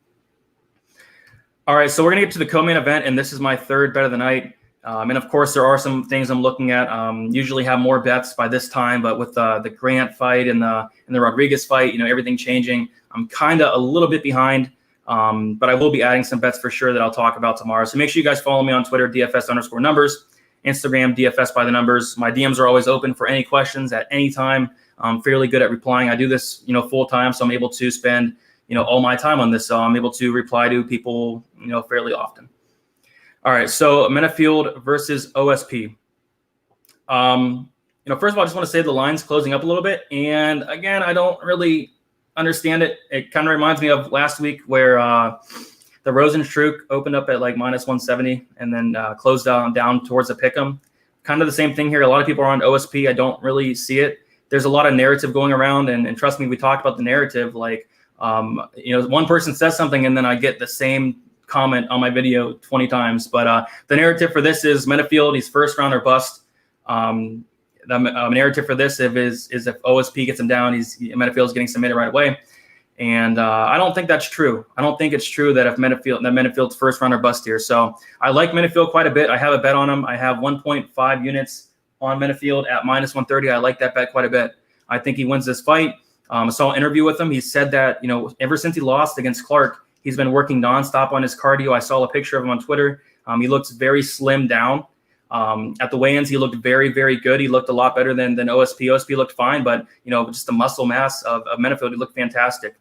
A: All right, so we're going to get to the co-main event, and this is my third bet of the night. And, of course, there are some things I'm looking at. Usually have more bets by this time, but with the Grant fight and the Rodriguez fight, everything changing, I'm kind of a little bit behind. But I will be adding some bets for sure that I'll talk about tomorrow. So make sure you guys follow me on Twitter, DFS_numbers. Instagram, DFS by the numbers. My DMs are always open for any questions at any time. I'm fairly good at replying. I do this, full time, so I'm able to spend, all my time on this. So I'm able to reply to people, fairly often. All right, so Menifield versus OSP. First of all, I just want to say the line's closing up a little bit. And again, I don't really understand it. It kind of reminds me of last week where the Rosenstruck opened up at like -170 and then closed down towards the pick'em. Kind of the same thing here. A lot of people are on OSP. I don't really see it. There's a lot of narrative going around, and trust me, we talked about the narrative. Like, one person says something, and then I get the same comment on my video 20 times. But the narrative for this is Menifield. He's first round or bust. The narrative for this is if OSP gets him down, Menifield's getting submitted right away. And I don't think that's true. I don't think it's true that Menifield's first round or bust here. So I like Menifield quite a bit. I have a bet on him. I have 1.5 units on Menifield at -130. I like that bet quite a bit. I think he wins this fight. I saw an interview with him. He said that, ever since he lost against Clark, he's been working nonstop on his cardio. I saw a picture of him on Twitter. He looks very slimmed down. At the weigh-ins, he looked very, very good. He looked a lot better than OSP. OSP looked fine, but, just the muscle mass of Menifield, he looked fantastic.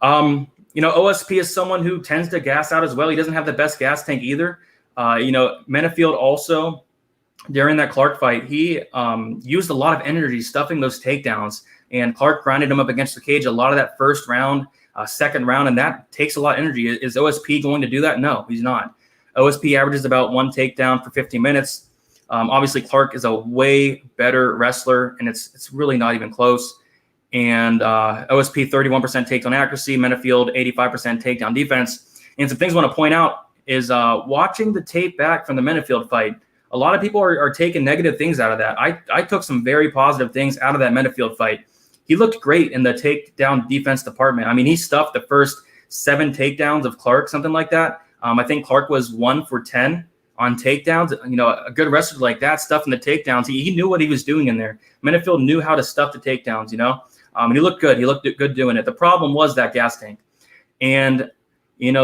A: OSP is someone who tends to gas out as well. He doesn't have the best gas tank either. Menifield also, during that Clark fight, he used a lot of energy stuffing those takedowns, and Clark grinded him up against the cage a lot of that first round, second round, and that takes a lot of energy. Is OSP going to do that? No, he's not. OSP averages about 1 takedown for 15 minutes. Obviously, Clark is a way better wrestler, and it's really not even close. And OSP 31% takedown accuracy, Menifield 85% takedown defense. And some things I want to point out is watching the tape back from the Menifield fight. A lot of people are taking negative things out of that. I took some very positive things out of that Menifield fight. He looked great in the takedown defense department. I mean, he stuffed the first 7 takedowns of Clark, something like that. I think Clark was 1 for 10 on takedowns. A good wrestler like that, stuffing the takedowns. He knew what he was doing in there. Menifield knew how to stuff the takedowns, and he looked good. He looked good doing it. The problem was that gas tank. And,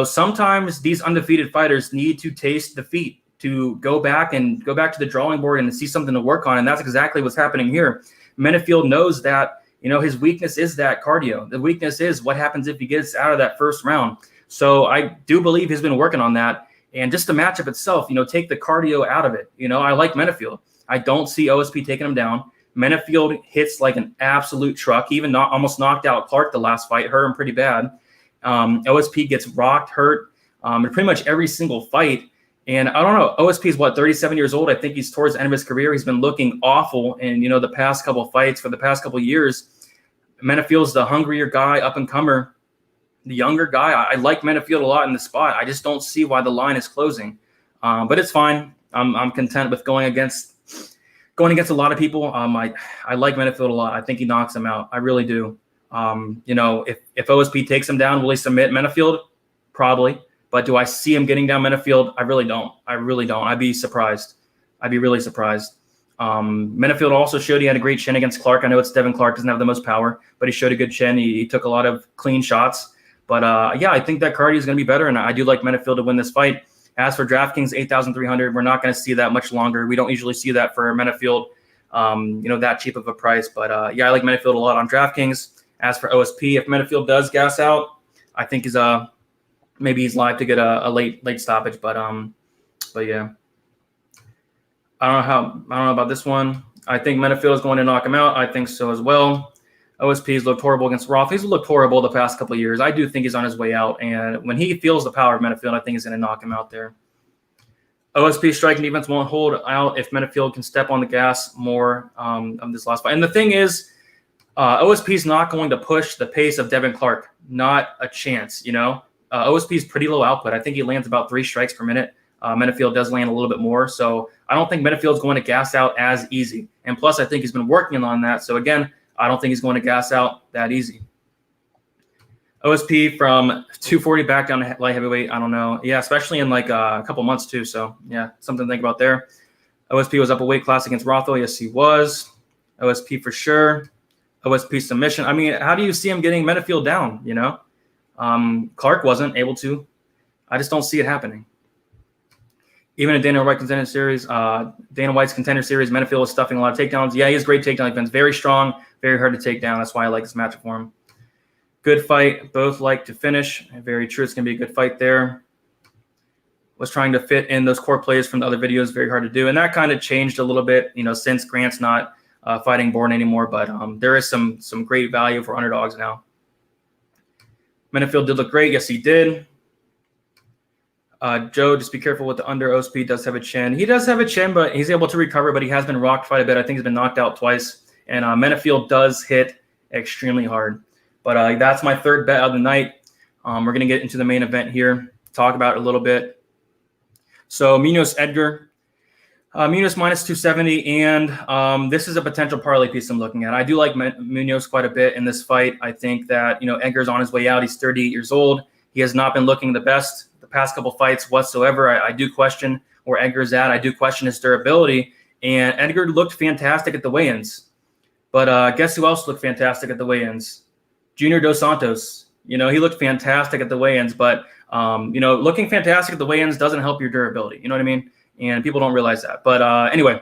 A: sometimes these undefeated fighters need to taste defeat to go back to the drawing board and see something to work on. And that's exactly what's happening here. Menifield knows that, his weakness is that cardio. The weakness is what happens if he gets out of that first round. So I do believe he's been working on that. And just the matchup itself, take the cardio out of it. I like Menafield. I don't see OSP taking him down. Menafield hits like an absolute truck. He even almost knocked out Clark the last fight, hurt him pretty bad. OSP gets rocked, hurt in pretty much every single fight. And I don't know, OSP is 37 years old. I think he's towards the end of his career. He's been looking awful in, the past couple of fights for the past couple of years. Menafield's the hungrier guy, up-and-comer, the younger guy. I like Menafield a lot in the spot. I just don't see why the line is closing. But it's fine. I'm content with going against a lot of people. I like Menafield a lot. I think he knocks him out. I really do. If OSP takes him down, will he submit Menafield? Probably. But do I see him getting down Menafield? I really don't. I'd be surprised. I'd be really surprised. Menafield also showed he had a great chin against Clark. I know it's Devin Clark, doesn't have the most power, but he showed a good chin. He took a lot of clean shots. But, I think that cardio is going to be better, and I do like Menafield to win this fight. As for DraftKings, 8,300, we're not going to see that much longer. We don't usually see that for Menafield, that cheap of a price. But, I like Menafield a lot on DraftKings. As for OSP, if Menafield does gas out, I think maybe he's live to get a late stoppage. But yeah. I don't know about this one. I think Menafield is going to knock him out. I think so as well. OSP's looked horrible against Roth. He's looked horrible the past couple of years. I do think he's on his way out. And when he feels the power of Menafield, I think he's going to knock him out there. OSP striking defense won't hold out if Menafield can step on the gas more of this last fight. And the thing is, OSP's not going to push the pace of Devin Clark. Not a chance, OSP's pretty low output. I think he lands about 3 strikes per minute. Menafield does land a little bit more. So I don't think Menafield's going to gas out as easy. And plus, I think he's been working on that. So again, I don't think he's going to gas out that easy. OSP from 240 back down to light heavyweight. I don't know. Yeah, especially in like a couple months too. So yeah, something to think about there. OSP was up a weight class against Rothwell. Yes, he was. OSP for sure. OSP submission. I mean, how do you see him getting Menafield down, Clark wasn't able to. I just don't see it happening. Even in Dana White Contender Series, Dana White's Contender Series, Menafield is stuffing a lot of takedowns. Yeah, he has great takedown defense. Very strong, very hard to take down. That's why I like this matchup for him. Good fight. Both like to finish. Very true. It's going to be a good fight there. Was trying to fit in those core plays from the other videos. Very hard to do. And that kind of changed a little bit, since Grant's not fighting Bourne anymore. But there is some great value for underdogs now. Menafield did look great. Yes, he did. Joe, just be careful with the under. OSP does have a chin. He does have a chin, but he's able to recover, but he has been rocked quite a bit. I think he's been knocked out twice. And Menafield does hit extremely hard. But that's my third bet of the night. We're going to get into the main event here, talk about it a little bit. So Muniz Edgar. Muniz minus 270, and this is a potential parlay piece I'm looking at. I do like Muniz quite a bit in this fight. I think that, Edgar's on his way out. He's 38 years old. He has not been looking the best the past couple fights whatsoever. I do question where Edgar's at. I do question his durability. And Edgar looked fantastic at the weigh-ins. But guess who else looked fantastic at the weigh-ins? Junior Dos Santos. He looked fantastic at the weigh-ins. But, looking fantastic at the weigh-ins doesn't help your durability. You know what I mean? And people don't realize that. But anyway,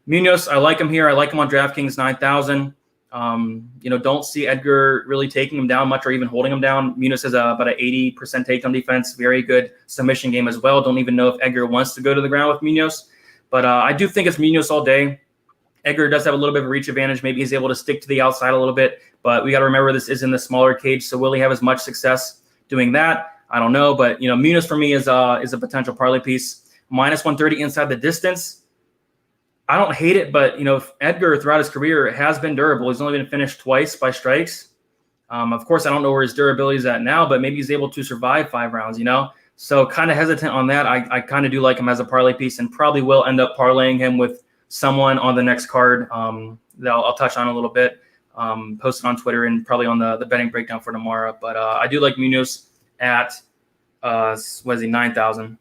A: Muniz, I like him here. I like him on DraftKings 9,000. Don't see Edgar really taking him down much or even holding him down. Muniz has about an 80% takedown defense, very good submission game as well. Don't even know if Edgar wants to go to the ground with Muniz. But I do think it's Muniz all day. Edgar does have a little bit of a reach advantage. Maybe he's able to stick to the outside a little bit. But we got to remember this is in the smaller cage. So will he have as much success doing that? I don't know. But, Muniz for me is a potential parlay piece. Minus 130 inside the distance. I don't hate it, but, Edgar throughout his career has been durable. He's only been finished twice by strikes. Of course, I don't know where his durability is at now, but maybe he's able to survive 5 rounds, So kind of hesitant on that. I kind of do like him as a parlay piece and probably will end up parlaying him with someone on the next card that I'll touch on a little bit, post it on Twitter and probably on the betting breakdown for tomorrow. But I do like Muniz at, 9,000.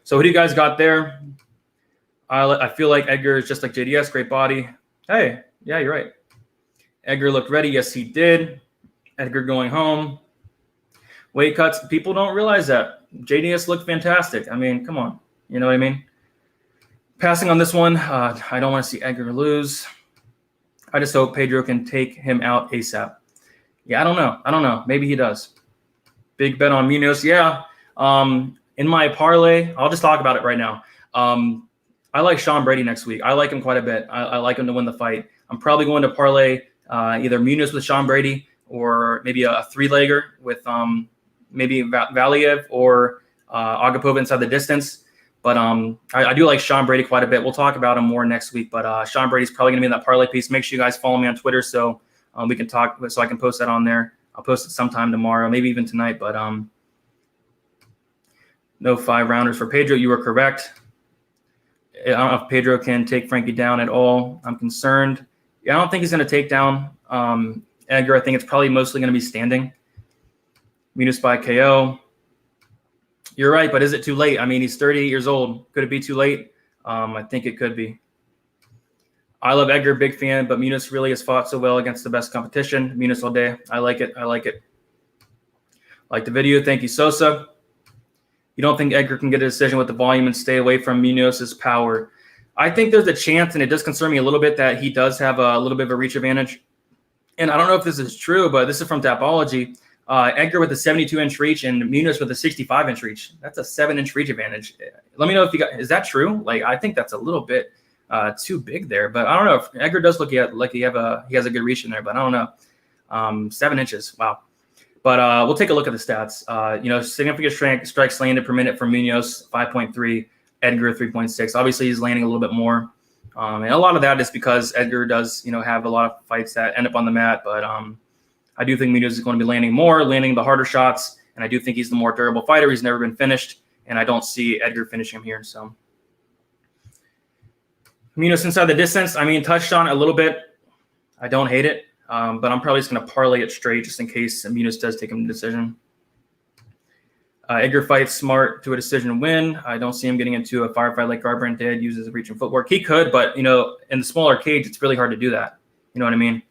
A: So who do you guys got there? I feel like Edgar is just like JDS, great body. Hey, yeah, you're right. Edgar looked ready. Yes, he did. Edgar going home. Weight cuts. People don't realize that. JDS looked fantastic. I mean, come on. You know what I mean? Passing on this one. I don't want to see Edgar lose. I just hope Pedro can take him out ASAP. Yeah, I don't know. Maybe he does. Big bet on Muniz. Yeah. In my parlay, I'll just talk about it right now. I like Sean Brady next week. I like him quite a bit. I like him to win the fight. I'm probably going to parlay either Muniz with Sean Brady or maybe a three-legger with maybe Valeev or Agapova inside the distance. But I do like Sean Brady quite a bit. We'll talk about him more next week. But Sean Brady's probably going to be in that parlay piece. Make sure you guys follow me on Twitter so we can talk, so I can post that on there. I'll post it sometime tomorrow, maybe even tonight. But no 5-rounders for Pedro. You were correct. I don't know if Pedro can take Frankie down at all. I'm concerned. Yeah, I don't think he's going to take down Edgar. I think it's probably mostly going to be standing. Muniz by KO. You're right, but is it too late? I mean, he's 38 years old. Could it be too late? I think it could be. I love Edgar, big fan, but Muniz really has fought so well against the best competition. Muniz all day. I like it. I like it. Like the video. Thank you, Sosa. You don't think Edgar can get a decision with the volume and stay away from Munoz's power? I think there's a chance, and it does concern me a little bit, that he does have a little bit of a reach advantage. And I don't know if this is true, but this is from Tapology. Edgar with a 72-inch reach and Muniz with a 65-inch reach. That's a 7-inch reach advantage. Let me know if you got. Is that true? Like, I think that's a little bit too big there. But I don't know if Edgar does look like he has a good reach in there. But I don't know. 7 inches. Wow. But we'll take a look at the stats. Significant strikes landed per minute for Muniz, 5.3. Edgar, 3.6. Obviously, he's landing a little bit more. And a lot of that is because Edgar does, have a lot of fights that end up on the mat. But I do think Muniz is going to be landing the harder shots. And I do think he's the more durable fighter. He's never been finished. And I don't see Edgar finishing him here. So Muniz inside the distance. I mean, touched on it a little bit. I don't hate it. But I'm probably just going to parlay it straight just in case Muniz does take him to decision. Edgar fights smart to a decision win. I don't see him getting into a firefight like Garbrandt did, uses reach and footwork. He could, but, in the smaller cage, it's really hard to do that. You know what I mean?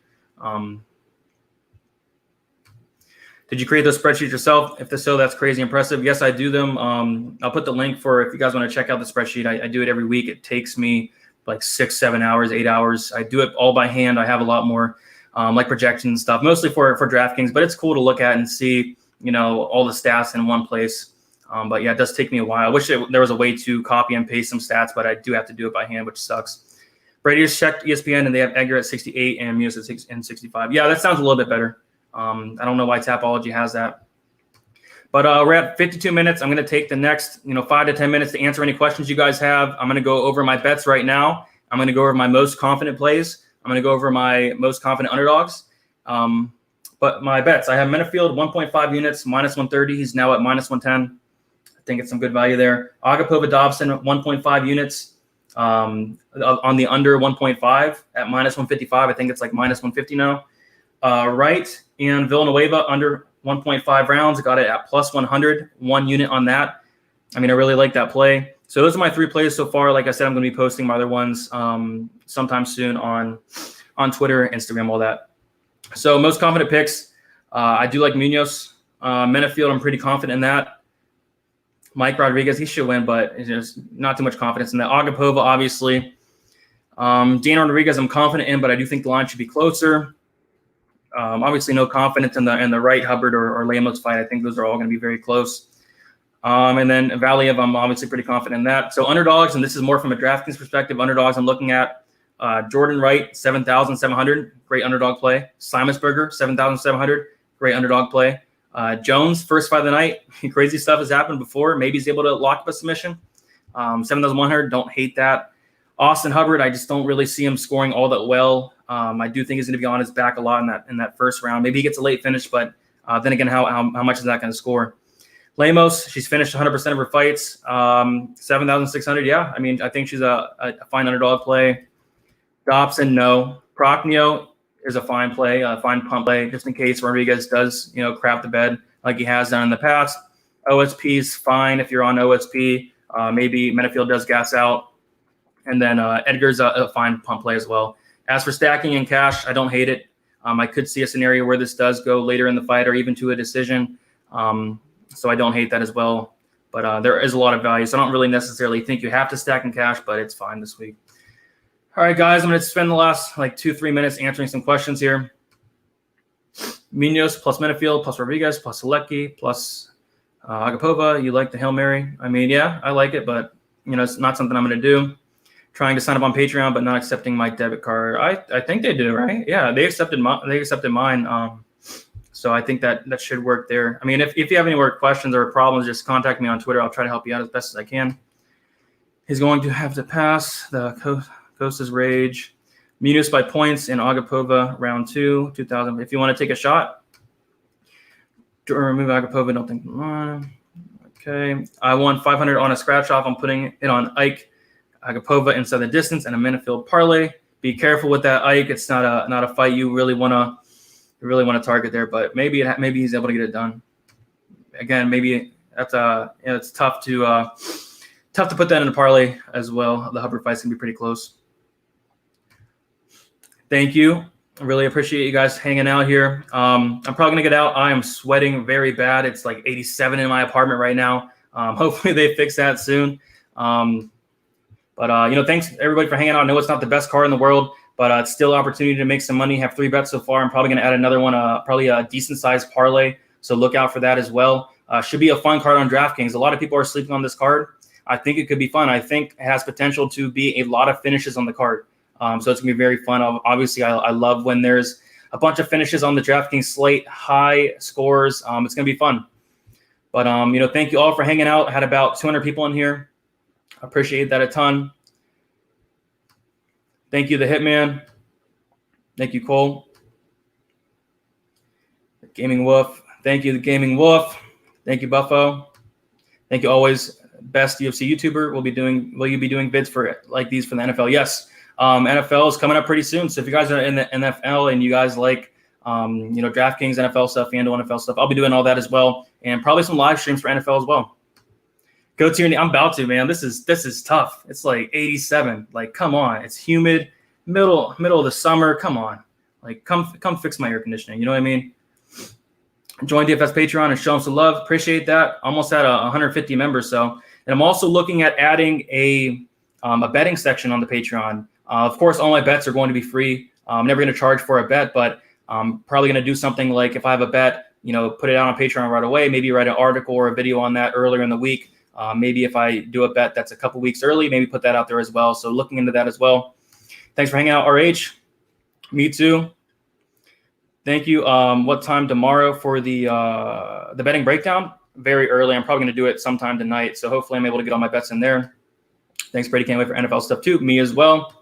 A: Did you create those spreadsheets yourself? If so, that's crazy impressive. Yes, I do them. I'll put the link for if you guys want to check out the spreadsheet. I do it every week. It takes me like 6-7 hours, 8 hours. I do it all by hand. I have a lot more like projections and stuff, mostly for DraftKings, but it's cool to look at and see, all the stats in one place. But yeah, it does take me a while. I wish there was a way to copy and paste some stats, but I do have to do it by hand, which sucks. Brady just checked ESPN and they have Edgar at 68 and Muniz at 65. Yeah, that sounds a little bit better. I don't know why Tapology has that. But we're at 52 minutes. I'm going to take the next, 5 to 10 minutes to answer any questions you guys have. I'm going to go over my bets right now. I'm going to go over my most confident plays. I'm going to go over my most confident underdogs. But my bets, I have Menifield 1.5 units, minus 130. He's now at minus 110. I think it's some good value there. Agapova Dobson, 1.5 units on the under 1.5 at minus 155. I think it's like minus 150 now. Wright and Villanueva under 1.5 rounds. Got it at plus 100, 1 unit on that. I mean, I really like that play. So those are my 3 plays so far. Like I said, I'm going to be posting my other ones sometime soon on Twitter, Instagram, all that. So most confident picks, I do like Muniz. Menifield, I'm pretty confident in that. Mike Rodriguez, he should win, but just not too much confidence in that. Agapova, obviously. Dana Rodriguez, I'm confident in, but I do think the line should be closer. Obviously, no confidence in the Wright, Hubbard, or Lamos fight. I think those are all going to be very close. And then Valeev, I'm obviously pretty confident in that. So underdogs, and this is more from a DraftKings perspective, underdogs I'm looking at Jordan Wright, 7,700, great underdog play. Simonsberger, 7,700, great underdog play. Jones, first fight of the night, crazy stuff has happened before. Maybe he's able to lock up a submission. 7,100, don't hate that. Austin Hubbard, I just don't really see him scoring all that well. I do think he's going to be on his back a lot in that first round. Maybe he gets a late finish, but then again, how much is that going to score? Lamos, she's finished 100% of her fights. 7,600, yeah. I mean, I think she's a fine underdog play. Dobson, no. Procopio is a fine play, a fine pump play, just in case Rodriguez does, crap the bed like he has done in the past. OSP is fine if you're on OSP. Maybe Menifield does gas out. And then Edgar's a fine pump play as well. As for stacking and cash, I don't hate it. I could see a scenario where this does go later in the fight or even to a decision. So I don't hate that as well. But there is a lot of value. So I don't really necessarily think you have to stack in cash, but it's fine this week. All right, guys, I'm going to spend the last 2-3 minutes answering some questions here. Munoz plus Minifield plus Rodriguez plus Solecki plus Agapova. You like the Hail Mary? I mean, yeah, I like it, but it's not something I'm going to do. Trying to sign up on Patreon, but not accepting my debit card. I think they do, right? Yeah, they accepted mine. So I think that should work there. I mean, if you have any more questions or problems, just contact me on Twitter. I'll try to help you out as best as I can. He's going to have to pass the Costa's Rage. Muniz by points in Agapova round 2, 2000. If you want to take a shot, to remove Agapova, don't think. Okay, I won 500 on a scratch off. I'm putting it on Ike Agapova inside the distance and a Minifield parlay. Be careful with that Ike. It's not a fight you really want to target there, but maybe he's able to get it done. Again, maybe that's it's tough to put that in a parlay as well. The Hubbard fight's gonna be pretty close. Thank you. I really appreciate you guys hanging out here. I'm probably going to get out. I am sweating very bad. It's like 87 in my apartment right now. Hopefully they fix that soon. But thanks everybody for hanging out. I know it's not the best card in the world, but it's still an opportunity to make some money. Have 3 bets so far. I'm probably going to add another one, probably a decent sized parlay. So look out for that as well. Should be a fun card on DraftKings. A lot of people are sleeping on this card. I think it could be fun. I think it has potential to be a lot of finishes on the card. So it's going to be very fun. Obviously, I love when there's a bunch of finishes on the DraftKings slate, high scores. It's going to be fun. But, thank you all for hanging out. I had about 200 people in here. I appreciate that a ton. Thank you, the Hitman. Thank you, Cole. The Gaming Wolf. Thank you, the Gaming Wolf. Thank you, Buffo. Thank you always. Best UFC YouTuber. Will you be doing vids like these for the NFL? Yes. NFL is coming up pretty soon. So if you guys are in the NFL and you guys like, DraftKings, NFL stuff, FanDuel NFL stuff, I'll be doing all that as well. And probably some live streams for NFL as well. Go to your, I'm about to, man. This is tough. It's like 87. Like, come on. It's humid, middle of the summer. Come on. Like, come fix my air conditioning. You know what I mean? Join DFS Patreon and show them some love. Appreciate that. Almost at 150 members. So, and I'm also looking at adding a betting section on the Patreon. Of course, all my bets are going to be free. I'm never going to charge for a bet, but I'm probably going to do something like if I have a bet, put it out on Patreon right away, maybe write an article or a video on that earlier in the week. Maybe if I do a bet that's a couple weeks early, maybe put that out there as well. So looking into that as well. Thanks for hanging out, RH. Me too. Thank you. What time tomorrow for the betting breakdown? Very early. I'm probably going to do it sometime tonight. So hopefully I'm able to get all my bets in there. Thanks, Brady. Can't wait for NFL stuff too. Me as well.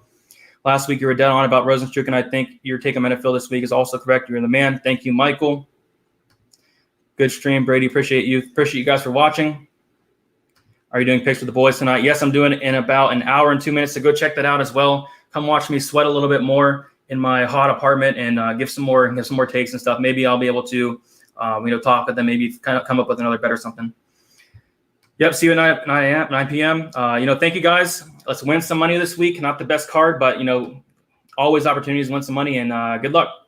A: Last week you were dead on about Rosenstruck, and I think your take on Minifield this week is also correct. You're the man. Thank you, Michael. Good stream, Brady. Appreciate you. Appreciate you guys for watching. Are you doing picks with the boys tonight? Yes, I'm doing it in about an hour and 2 minutes. So go check that out as well. Come watch me sweat a little bit more in my hot apartment and give some more takes and stuff. Maybe I'll be able to talk with them. Maybe kind of come up with another bet or something. Yep. See you at 9 p.m. Thank you guys. Let's win some money this week. Not the best card, but always opportunities to win some money, and good luck.